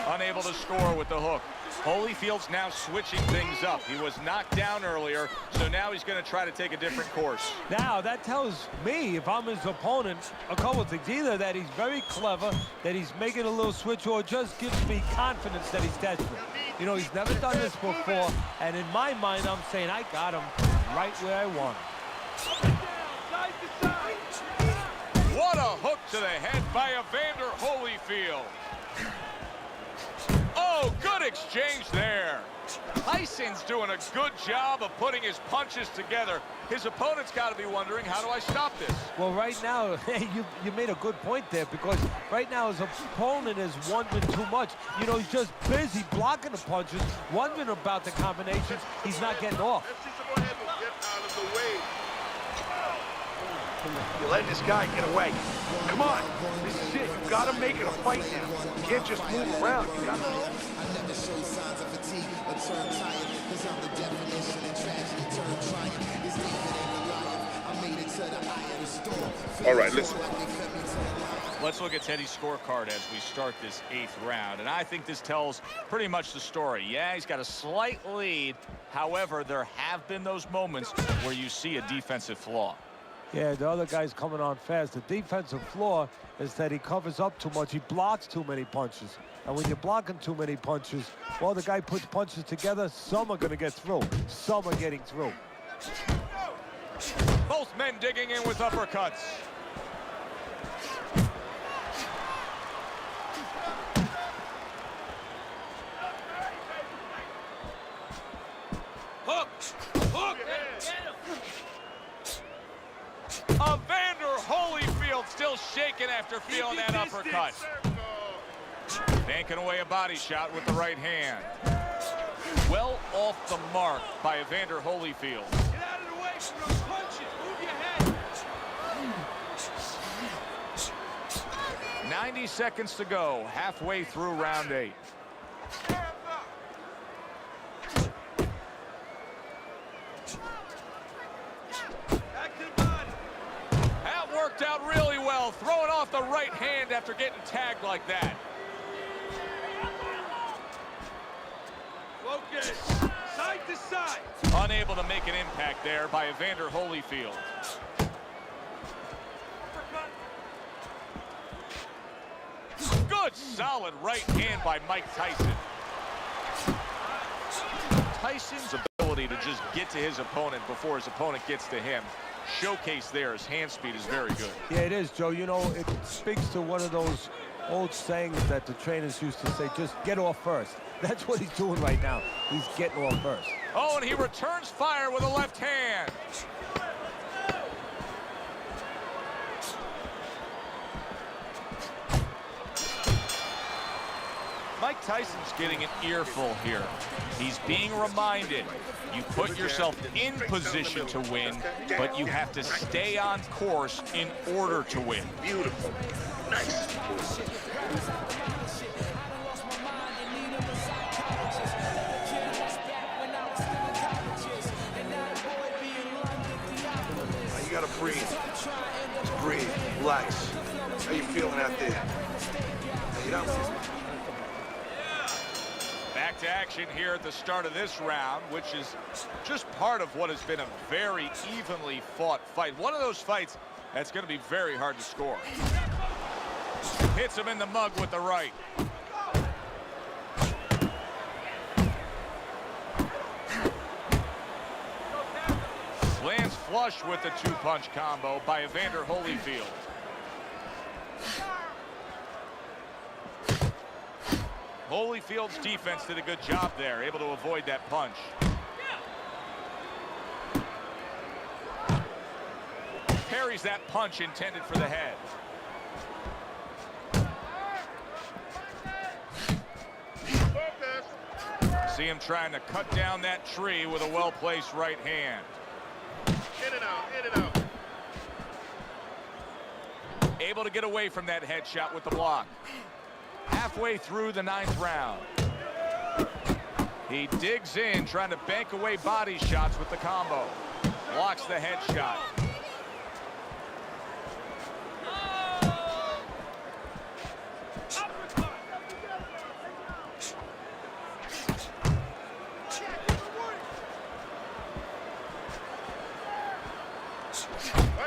Unable to score with the hook. Holyfield's now switching things up. He was knocked down earlier, so now he's going to try to take a different course. Now, that tells me, if I'm his opponent, a couple of things. Either that he's very clever, that he's making a little switch, or just gives me confidence that he's desperate. You know, he's never done this before, and in my mind, I'm saying, I got him right where I want him. What a hook to the head by Evander Holyfield. Oh, good exchange there. Height Tyson's doing a good job of putting his punches together. His opponent's got to be wondering, how do I stop this? Well, right now, you made a good point there, because right now his opponent is wondering too much. You know, he's just busy blocking the punches, wondering about the combinations. He's not getting off. You let this guy get away. Come on. This is it. You gotta make it a fight now. You can't just move around. You gotta move. I never show signs of fatigue or turn tired, cause I'm the definition of tragedy turn triumph. It's David and Goliath. I made it to the eye of the storm. All right, listen. Let's look at Teddy's scorecard as we start this 8th round. And I think this tells pretty much the story. Yeah, he's got a slight lead. However, there have been those moments where you see a defensive flaw. Yeah, the other guy's coming on fast. The defensive flaw is that he covers up too much. He blocks too many punches. And when you're blocking too many punches, well, the guy puts punches together. Some are going to get through. Some are getting through. Both men digging in with uppercuts. Hook! Hook! Evander Holyfield still shaking after feeling that uppercut. Banking away a body shot with the right hand. Well off the mark by Evander Holyfield. Get out of the way from those punches. Move your head. 90 seconds to go, halfway through round 8. That worked out really well, throwing off the right hand after getting tagged like that. Focus. Side to side. Unable to make an impact there by Evander Holyfield. Good, solid right hand by Mike Tyson. Tyson's ability to just get to his opponent before his opponent gets to him, showcase there, his hand speed is very good. Yeah, it is, Joe. You know, it speaks to one of those old sayings that the trainers used to say, just get off first. That's what he's doing right now. He's getting off first. Oh, and he returns fire with a left hand. Mike Tyson's getting an earful here. He's being reminded, you put yourself in position to win, but you have to stay on course in order to win. Beautiful. Nice. Now you gotta breathe. Just breathe. Relax. How you feeling out there? Now, you know, Back to action here at the start of this round, which is just part of what has been a very evenly fought fight. One of those fights that's going to be very hard to score. Hits him in the mug with the right. Lands flush with the two-punch combo by Evander Holyfield. Holyfield's defense did a good job there, able to avoid that punch. Parries that punch intended for the head. See him trying to cut down that tree with a well-placed right hand. In and out, in and out. Able to get away from that headshot with the block. Halfway through the 9th round. He digs in, trying to bank away body shots with the combo. Blocks the headshot.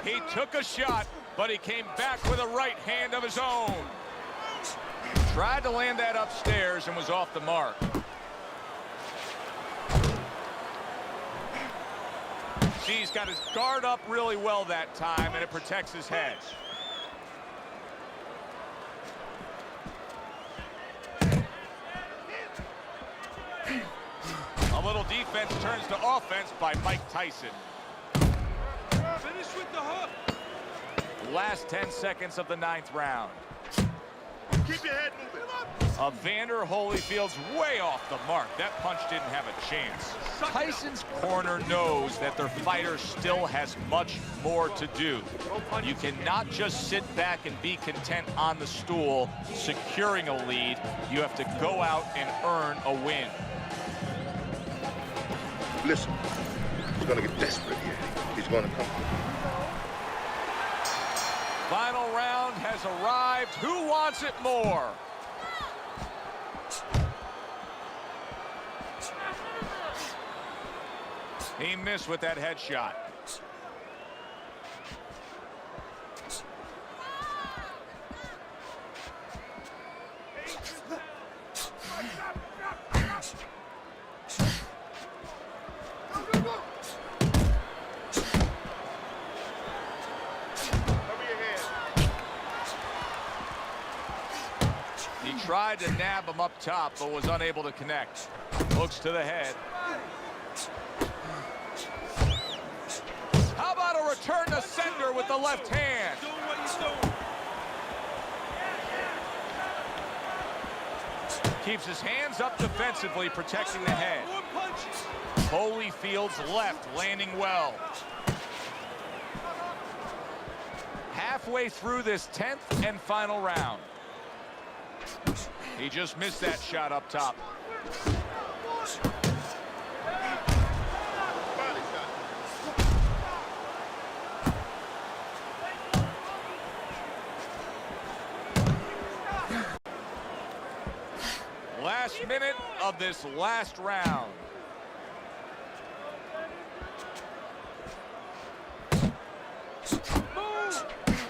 He took a shot, but he came back with a right hand of his own. Tried to land that upstairs and was off the mark. See, he's got his guard up really well that time, and it protects his head. A little defense turns to offense by Mike Tyson. Finish with the hook. Last 10 seconds of the 9th round. Keep your head moving. Evander Holyfield's way off the mark. That punch didn't have a chance. Tyson's corner knows that their fighter still has much more to do. You cannot just sit back and be content on the stool, securing a lead. You have to go out and earn a win. Listen, he's gonna get desperate here. He's gonna come. Final round has arrived. Who wants it more? He missed with that headshot. He tried to nab him up top, but was unable to connect. Hooks to the head. How about a return to sender with the left hand? Doing what he's doing. Keeps his hands up defensively, protecting the head. More punches. Holyfield's left landing well. Halfway through this 10th and final round. He just missed that shot up top. Last minute of this last round.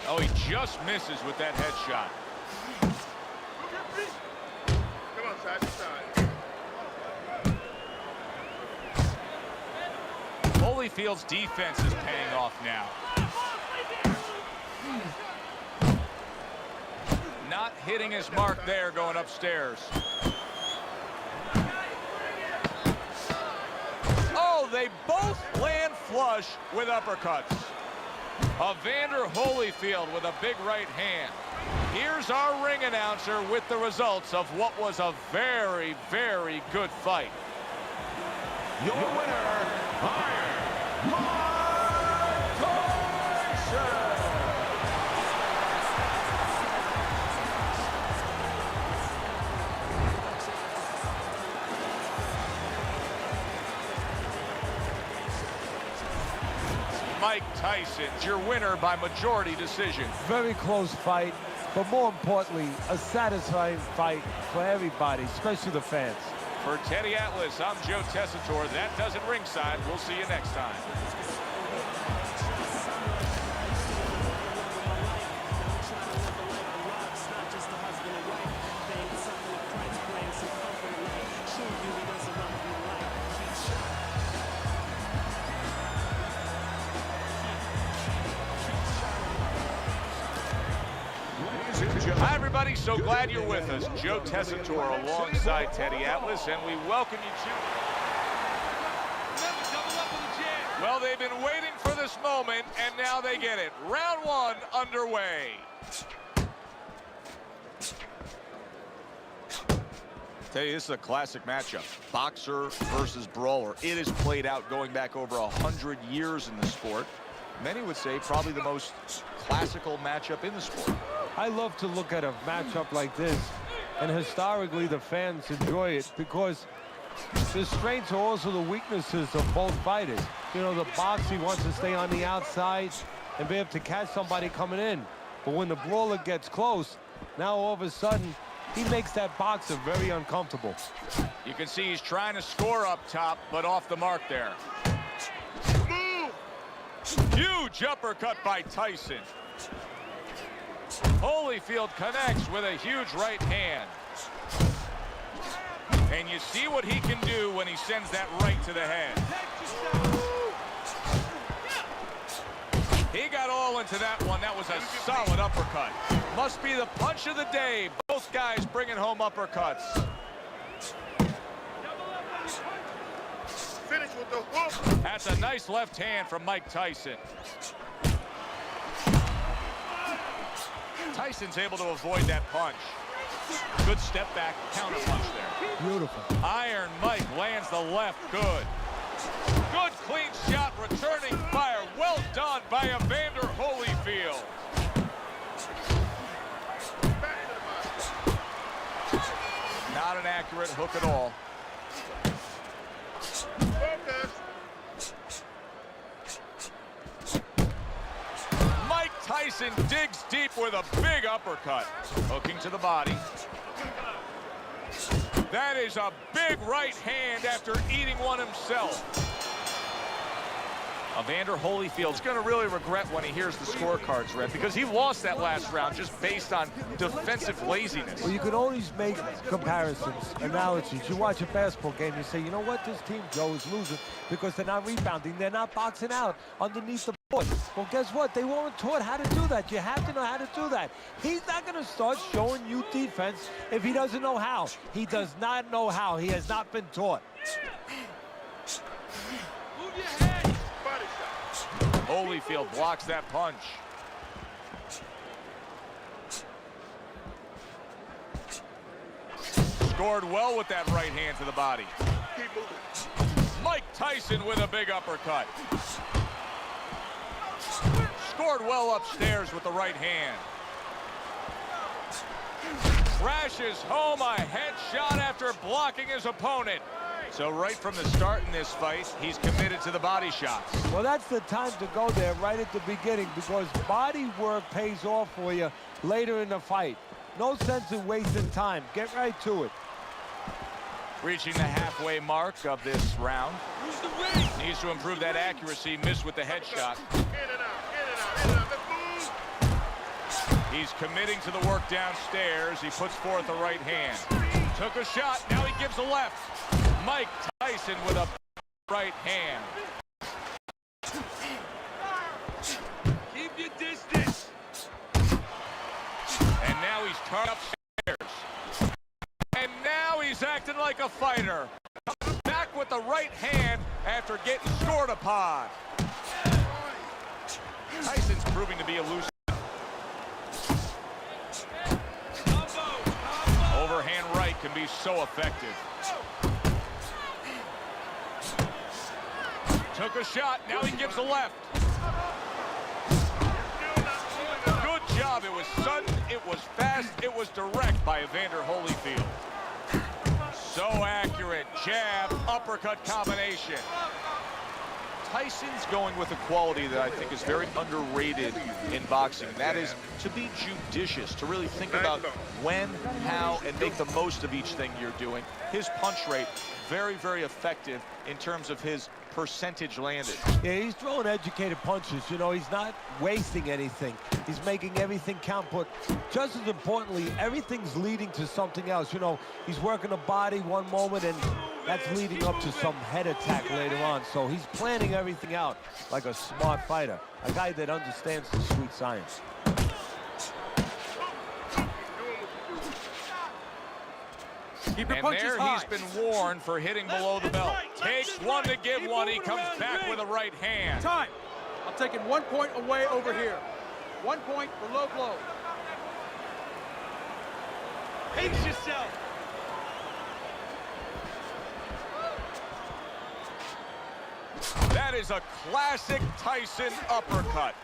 Oh, he just misses with that headshot. Come on, side to side. Holyfield's defense is paying off now. Not hitting his mark there, going upstairs. Oh, they both land flush with uppercuts. Evander Holyfield with a big right hand. Here's our ring announcer with the results of what was a very, very good fight. Your winner, Iron Mike Tyson. Mike Tyson, your winner by majority decision. Very close fight, but more importantly, a satisfying fight for everybody, especially the fans. For Teddy Atlas, I'm Joe Tessitore. That does it ringside. We'll see you next time. Hi, everybody. So glad you're with us. Joe Tessitore alongside Teddy Atlas, and we welcome you to... Well, they've been waiting for this moment, and now they get it. Round one underway. Tell you, this is a classic matchup. Boxer versus brawler. It is played out going back over 100 years in the sport. Many would say probably the most classical matchup in the sport. I love to look at a matchup like this, and historically the fans enjoy it because the strengths are also the weaknesses of both fighters. You know, the boxer wants to stay on the outside and be able to catch somebody coming in. But when the brawler gets close, now all of a sudden, he makes that boxer very uncomfortable. You can see he's trying to score up top, but off the mark there. Huge uppercut by Tyson. Holyfield connects with a huge right hand. And you see what he can do when he sends that right to the head. He got all into that one. That was a solid uppercut. Must be the punch of the day. Both guys bringing home uppercuts. That's a nice left hand from Mike Tyson. Tyson's able to avoid that punch. Good step back counter punch there. Beautiful. Iron Mike lands the left. Good. Good clean shot, returning fire. Well done by Evander Holyfield. Not an accurate hook at all. Mike Tyson digs deep with a big uppercut. Hooking to the body. That is a big right hand after eating one himself. Evander Holyfield's going to really regret when he hears the scorecards, Red, because he lost that last round just based on defensive laziness. Well, you can always make comparisons, analogies. You watch a basketball game, you say, you know what, this team, Joe, is losing because they're not rebounding. They're not boxing out underneath the board. Well, guess what? They weren't taught how to do that. You have to know how to do that. He's not going to start showing you defense if he doesn't know how. He does not know how. He has not been taught. Move your head. Holyfield blocks that punch. Scored well with that right hand to the body. Keep moving. Mike Tyson with a big uppercut. Scored well upstairs with the right hand. Crashes home a headshot after blocking his opponent. So right from the start in this fight, he's committed to the body shots. Well, that's the time to go there right at the beginning because body work pays off for you later in the fight. No sense in wasting time. Get right to it. Reaching the halfway mark of this round. Needs to improve that accuracy. Missed with the headshot. In and out, in and out, in and out. Let's move. He's committing to the work downstairs. He puts forth the right hand. Took a shot. Now he gives a left. Mike Tyson with a right hand. Keep your distance. And now he's turned upstairs. And now he's acting like a fighter. Back with the right hand after getting scored upon. Tyson's proving to be elusive. Overhand right can be so effective. Took a shot, now he gives a left. Good job, it was sudden, it was fast, it was direct by Evander Holyfield. So accurate, jab, uppercut combination. Tyson's going with a quality that I think is very underrated in boxing. That is to be judicious, to really think about when, how, and make the most of each thing you're doing. His punch rate, very, very effective in terms of his percentage landed. Yeah, he's throwing educated punches. You know, he's not wasting anything. He's making everything count, but just as importantly, everything's leading to something else. You know, he's working the body one moment, and that's leading up to some head attack later on. So he's planning everything out like a smart fighter, a guy that understands the sweet science. Keep your And punches there high. he's been warned for hitting below the belt. Takes one to give one. He comes back with a right hand. Time. I'm taking 1 point away over here. 1 point for low blow. Pace yourself. That is a classic Tyson uppercut.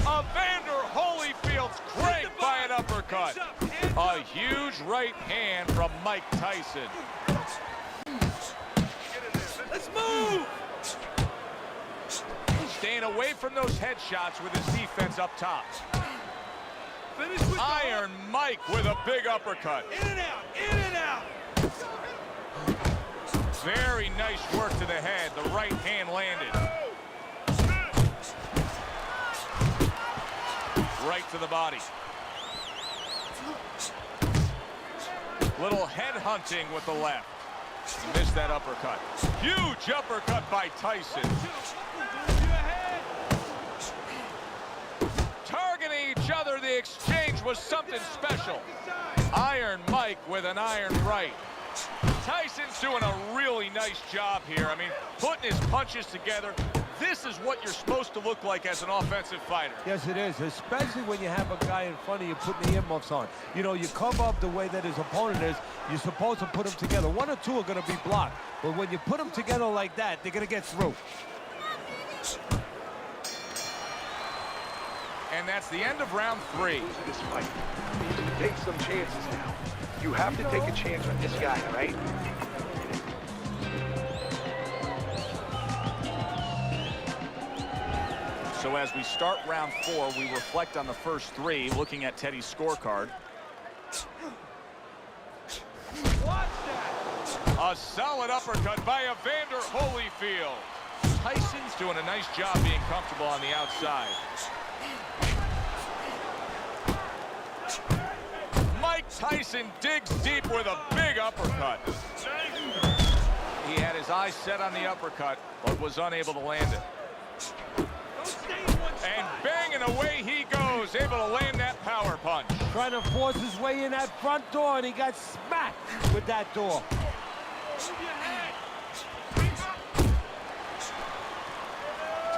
Evander Holyfield's cranked by an uppercut. A huge right hand from Mike Tyson. Let's move. Staying away from those headshots with his defense up top. Finish with Iron Mike with a big uppercut. in and out, in and out. Very nice work to the head. The right hand landed. Right to the body. Little head hunting with the left. Missed that uppercut. Huge uppercut by Tyson. Targeting each other, the exchange was something special. Iron Mike with an iron right. Tyson's doing a really nice job here. I mean, putting his punches together. This is what you're supposed to look like as an offensive fighter. Yes, it is, especially when you have a guy in front of you putting the earmuffs on. You know, you cover up the way that his opponent is. You're supposed to put them together. One or two are going to be blocked. But when you put them together like that, they're going to get through. And that's the end of round 3. This fight. Take some chances now. You have to take a chance on this guy, right? So as we start round 4, we reflect on the first 3, looking at Teddy's scorecard. Watch that! A solid uppercut by Evander Holyfield. Tyson's doing a nice job being comfortable on the outside. Mike Tyson digs deep with a big uppercut. He had his eyes set on the uppercut, but was unable to land it. And banging away he goes, able to land that power punch. Trying to force his way in that front door, and he got smacked with that door.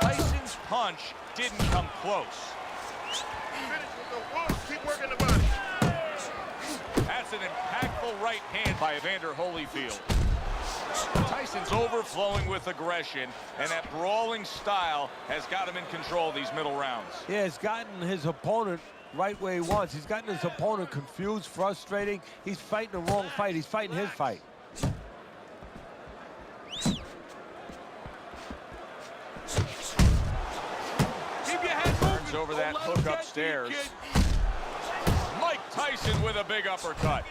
Tyson's punch didn't come close. Keep working the body. That's an impactful right hand by Evander Holyfield. Tyson's overflowing with aggression, and that brawling style has got him in control of these middle rounds. Yeah, it's gotten his opponent right where he wants. He's gotten his opponent confused, frustrating. He's fighting the wrong fight. He's fighting his fight. Turns over that hook upstairs. Mike Tyson with a big uppercut.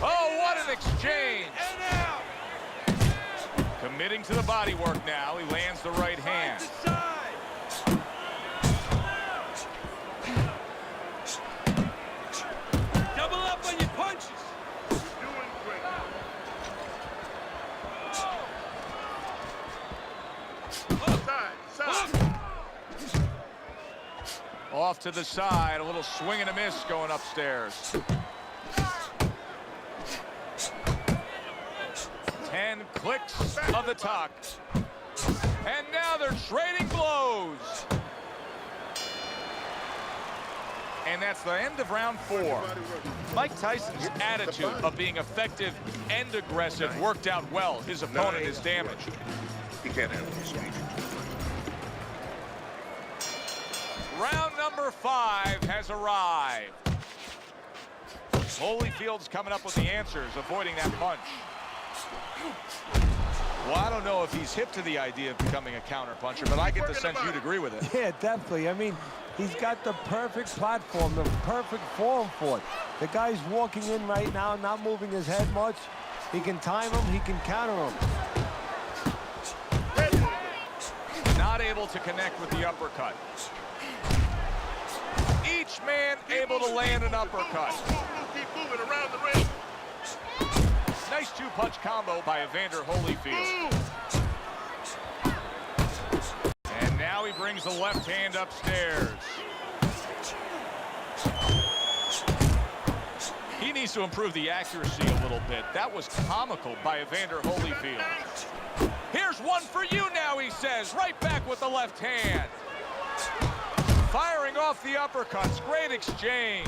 Oh, what an exchange! Committing to the body work now. He lands the right hand. Double up on your punches. Doing great. Side. Off to the side. A little swing and a miss going upstairs. 10 clicks of the talk. And now they're trading blows. And that's the end of round 4. Mike Tyson's attitude of being effective and aggressive worked out well. His opponent is damaged. He can't handle this. Round number 5 has arrived. Holyfield's coming up with the answers, avoiding that punch. Well, I don't know if he's hip to the idea of becoming a counter-puncher, but I get the sense you'd agree with it. Yeah, definitely. I mean, he's got the perfect platform, the perfect form for it. The guy's walking in right now, not moving his head much. He can time him, he can counter him. Not able to connect with the uppercut. Each man able to land an uppercut. Keep moving around the ring. Nice 2-punch combo by Evander Holyfield. And now he brings the left hand upstairs. He needs to improve the accuracy a little bit. That was comical by Evander Holyfield. Here's one for you now, he says. Right back with the left hand. Firing off the uppercuts. Great exchange.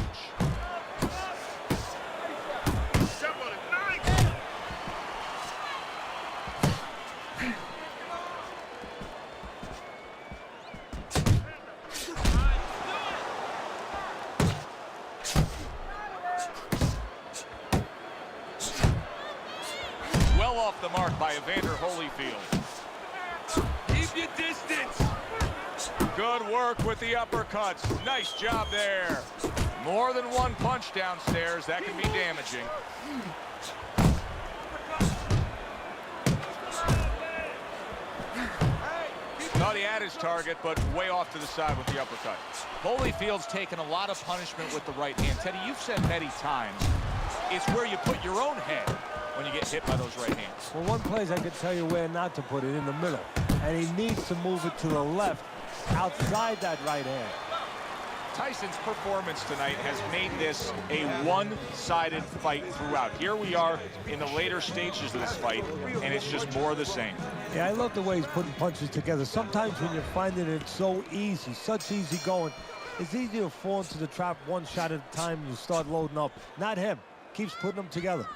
Well off the mark by Evander Holyfield. Keep your distance. Good work with the uppercuts. Nice job there. More than one punch downstairs. That can be damaging. Thought he had his target, but way off to the side with the uppercut. Holyfield's taken a lot of punishment with the right hand. Teddy, you've said many times, it's where you put your own head when you get hit by those right hands. Well, one place I can tell you where not to put it, in the middle. And he needs to move it to the left, outside that right hand. Tyson's performance tonight has made this a one-sided fight throughout. Here we are in the later stages of this fight, and it's just more of the same. Yeah, I love the way he's putting punches together. Sometimes when you're finding it so easy, such easy going, it's easy to fall into the trap one shot at a time and you start loading up. Not him. Keeps putting them together.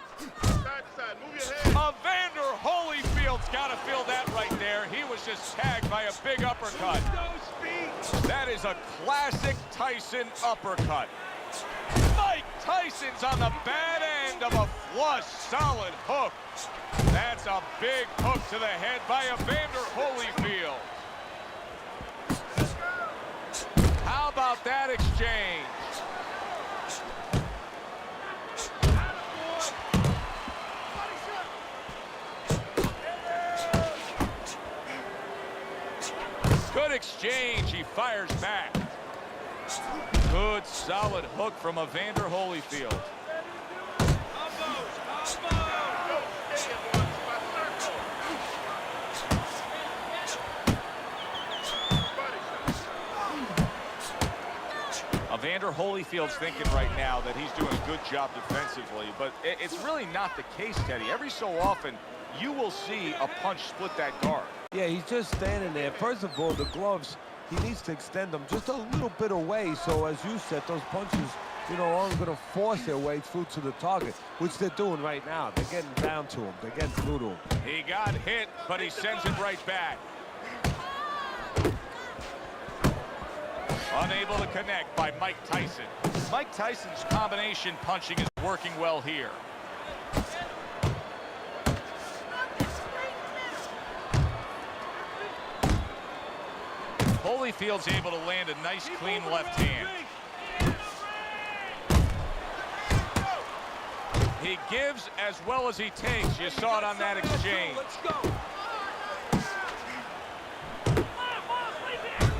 Evander Holyfield's got to feel that right there. He was just tagged by a big uppercut. That is a classic Tyson uppercut. Mike Tyson's on the bad end of a flush, solid hook. That's a big hook to the head by Evander Holyfield. How about that exchange? Good exchange. He fires back. Good, solid hook from Evander Holyfield. Evander Holyfield's thinking right now that he's doing a good job defensively, but it's really not the case, Teddy. Every so often, you will see a punch split that guard. Yeah, he's just standing there. First of all, the gloves, he needs to extend them just a little bit away. So, as you said, those punches, you know, aren't going to force their way through to the target, which they're doing right now. They're getting down to him. They're getting through to him. He got hit, but he sends it right back. Unable to connect by Mike Tyson. Mike Tyson's combination punching is working well here. Holyfield's able to land a nice, clean left hand. He gives as well as he takes. You saw it on that exchange. Let's go.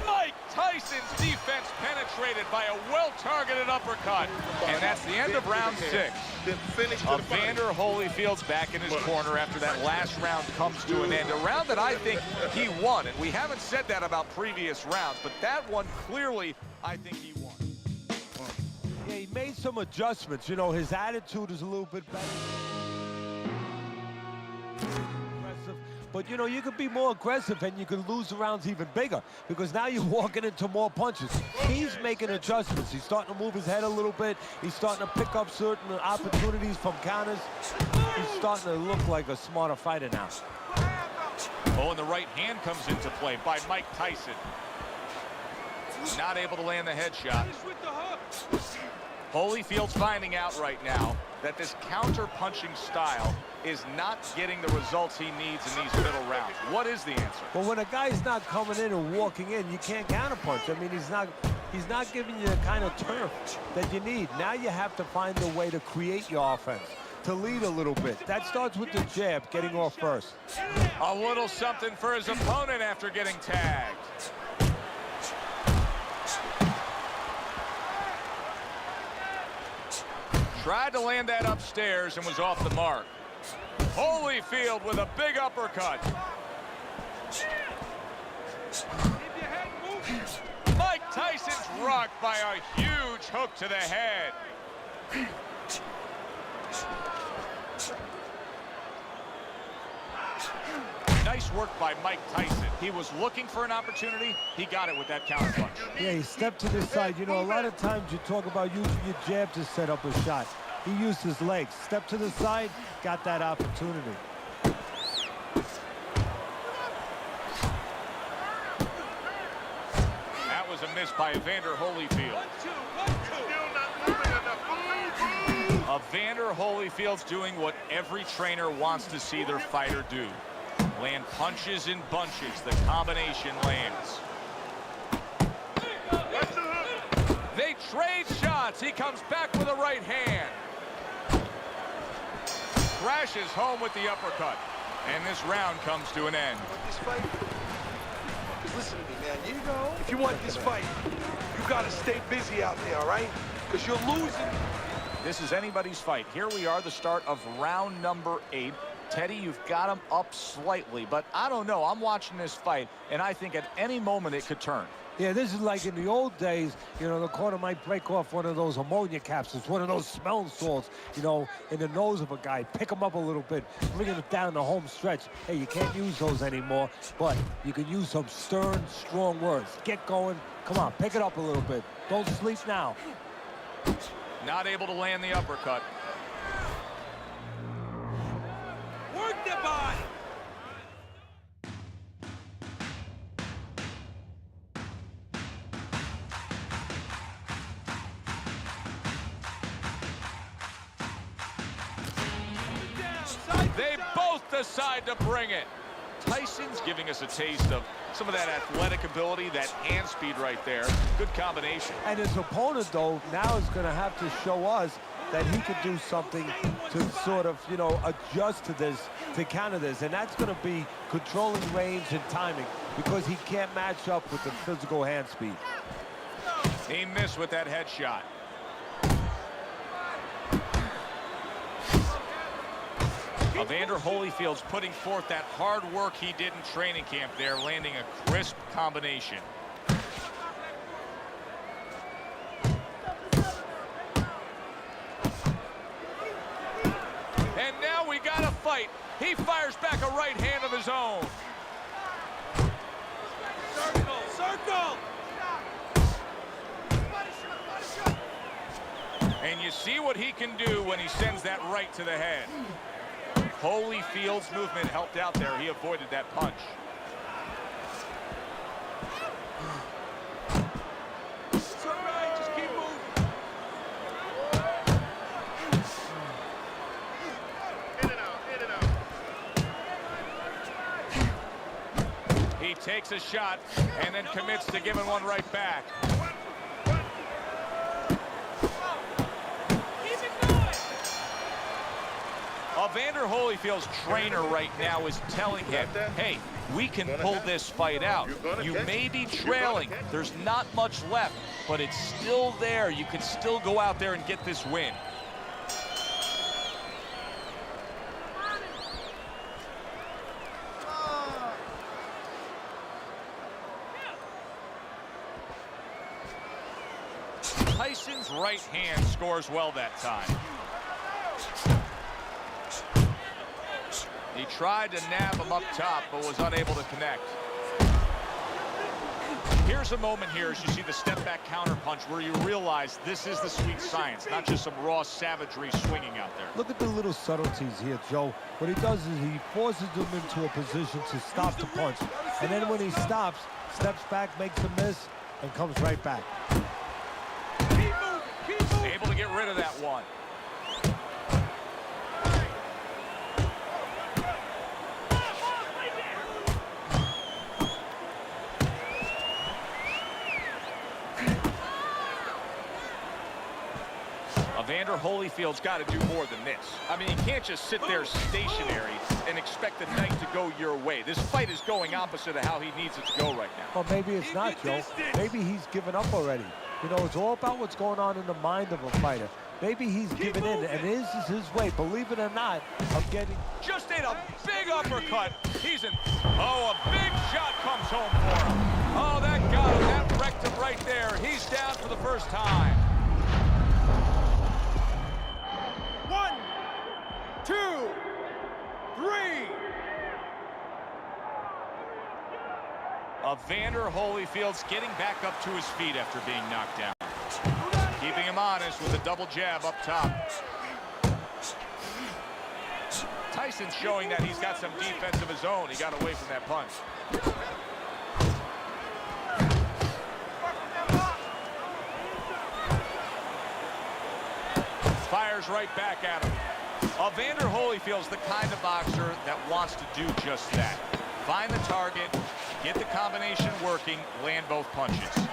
Mike Tyson's defense penetrated by a well-targeted uppercut. And that's the end of round 6. Evander Holyfield's back in his corner after that last round comes to an end. A round that I think he won, and we haven't said that about previous rounds, but that one clearly, I think he won. Yeah, he made some adjustments. You know, his attitude is a little bit better. But, you know, you can be more aggressive and you can lose the rounds even bigger because now you're walking into more punches. He's making adjustments. He's starting to move his head a little bit. He's starting to pick up certain opportunities from counters. He's starting to look like a smarter fighter now. Oh, and the right hand comes into play by Mike Tyson. Not able to land the headshot. Holyfield's finding out right now that this counter-punching style is not getting the results he needs in these middle rounds. What is the answer? Well, when a guy's not coming in and walking in, you can't counterpunch. I mean, he's not giving you the kind of turf that you need. Now you have to find a way to create your offense, to lead a little bit. That starts with the jab, getting off first. A little something for his opponent after getting tagged. Tried to land that upstairs and was off the mark. Holyfield with a big uppercut. Mike Tyson's rocked by a huge hook to the head. Nice work by Mike Tyson. He was looking for an opportunity. He got it with that counter punch. Yeah, he stepped to the side. You know, a lot of times you talk about using your jab to set up a shot. He used his legs. Step to the side, got that opportunity. That was a miss by Evander Holyfield. Evander Holyfield's doing what every trainer wants to see their fighter do. Land punches in bunches. The combination lands. They trade shots. He comes back with a right hand. Crashes home with the uppercut. And this round comes to an end. This fight? Listen to me, man. If you want this fight, you got to stay busy out there, all right? Because you're losing. This is anybody's fight. Here we are, the start of round number 8. Teddy, you've got him up slightly, but I don't know. I'm watching this fight, and I think at any moment it could turn. Yeah, this is like in the old days, you know, the corner might break off one of those ammonia capsules, one of those smelling salts, you know, in the nose of a guy. Pick him up a little bit, bring him down the home stretch. Hey, you can't use those anymore, but you can use some stern, strong words. Get going. Come on, pick it up a little bit. Don't sleep now. Not able to land the uppercut. Work the body. They both decide to bring it. Tyson's giving us a taste of some of that athletic ability, that hand speed right there. Good combination. And his opponent, though, now is going to have to show us that he can do something to sort of, you know, adjust to this, to counter this. And that's going to be controlling range and timing, because he can't match up with the physical hand speed. He missed with that headshot. Evander Holyfield's putting forth that hard work he did in training camp there, landing a crisp combination. And now we got a fight. He fires back a right hand of his own. Circle! And you see what he can do when he sends that right to the head. Holyfield's movement helped out there. He avoided that punch. It's all right, just keep moving. Hit it out. He takes a shot and then commits to giving one right back. Evander Holyfield's trainer right now is telling him, hey, we can pull this fight out. You may be trailing. There's not much left, but it's still there. You can still go out there and get this win. Tyson's right hand scores well that time. He tried to nab him up top, but was unable to connect. Here's a moment here as you see the step-back counter-punch where you realize this is the sweet science, not just some raw savagery swinging out there. Look at the little subtleties here, Joe. What he does is he forces him into a position to stop the punch. And then when he stops, steps back, makes a miss, and comes right back. Able to get rid of that one. Evander Holyfield's got to do more than this. I mean, you can't just sit there stationary and expect the night to go your way. This fight is going opposite of how he needs it to go right now. Well, maybe it's not, Joe. Maybe he's given up already. You know, it's all about what's going on in the mind of a fighter. Maybe he's given in, and this is his way, believe it or not, of getting... Just ate a big uppercut. He's in... Oh, a big shot comes home for him. Oh, that got him. That wrecked him right there. He's down for the first time. 1, 2, 3. Evander Holyfield's getting back up to his feet after being knocked down. Keeping him honest with a double jab up top. Tyson's showing that he's got some defense of his own. He got away from that punch. Fires right back at him. Evander Holyfield's the kind of boxer that wants to do just that. Find the target, get the combination working, land both punches.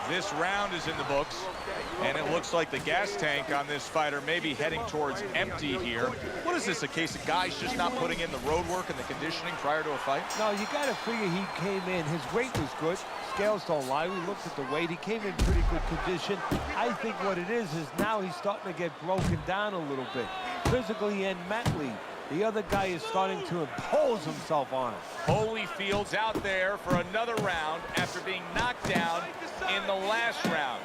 This round is in the books, and it looks like the gas tank on this fighter may be heading towards empty here. What is this, a case of guys just not putting in the road work and the conditioning prior to a fight? No, you got to figure he came in. His weight was good. Scales don't lie. We looked at the weight. He came in pretty good condition. I think what it is now he's starting to get broken down a little bit, physically and mentally. The other guy is starting to impose himself on him. Holyfield's out there for another round after being knocked down in the last round.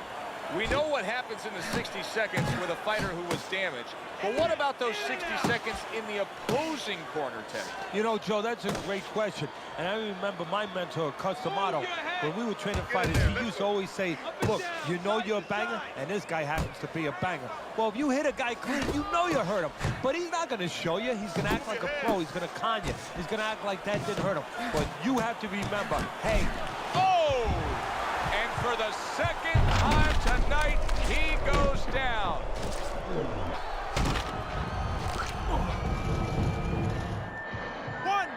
We know what happens in the 60 seconds with a fighter who was damaged, but what about those 60 seconds in the opposing corner, Teddy? You know, Joe, that's a great question. And I remember my mentor, Customato, when we were training fighters, he used to always say, look, you know you're a banger, and this guy happens to be a banger. Well, if you hit a guy clean, you know you hurt him. But he's not going to show you. He's going to act like a pro. He's going to con you. He's going to act like that didn't hurt him. But you have to remember, hey. Oh! And for the second time tonight, he goes down. One,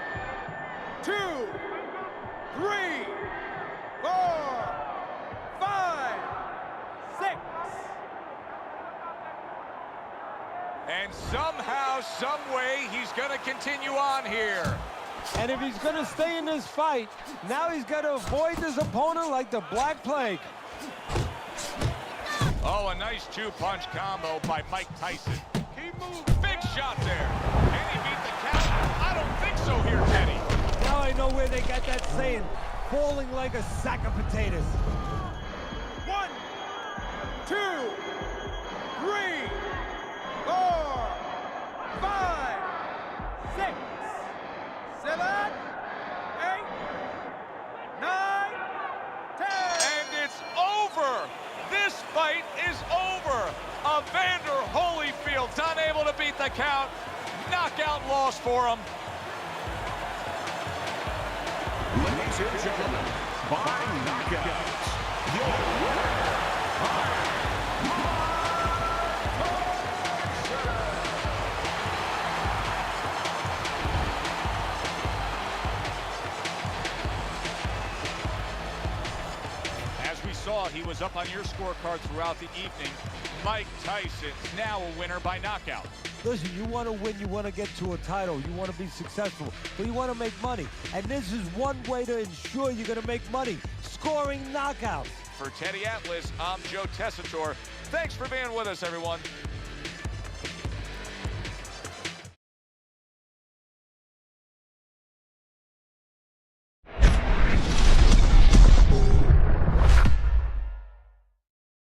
two, three, four, five, six. And somehow, some way, he's going to continue on here. And if he's going to stay in this fight, now he's got to avoid this opponent like the Black Plague. Oh, a nice two-punch combo by Mike Tyson. He moved. Big shot there. And he beat the count. I don't think so here, Teddy. Now I know where they got that saying, falling like a sack of potatoes. 1, 2, 3, 4, 5, 6, 7, 8, 9, 10. And it's over. This fight is over. Evander Holyfield's unable to beat the count. Knockout loss for him. Ladies and gentlemen, by knockout, your winner, He was up on your scorecard throughout the evening. Mike Tyson, now a winner by knockout. Listen, you want to win, you want to get to a title, you want to be successful, but you want to make money. And this is one way to ensure you're going to make money, scoring knockouts. For Teddy Atlas, I'm Joe Tessitore. Thanks for being with us, everyone.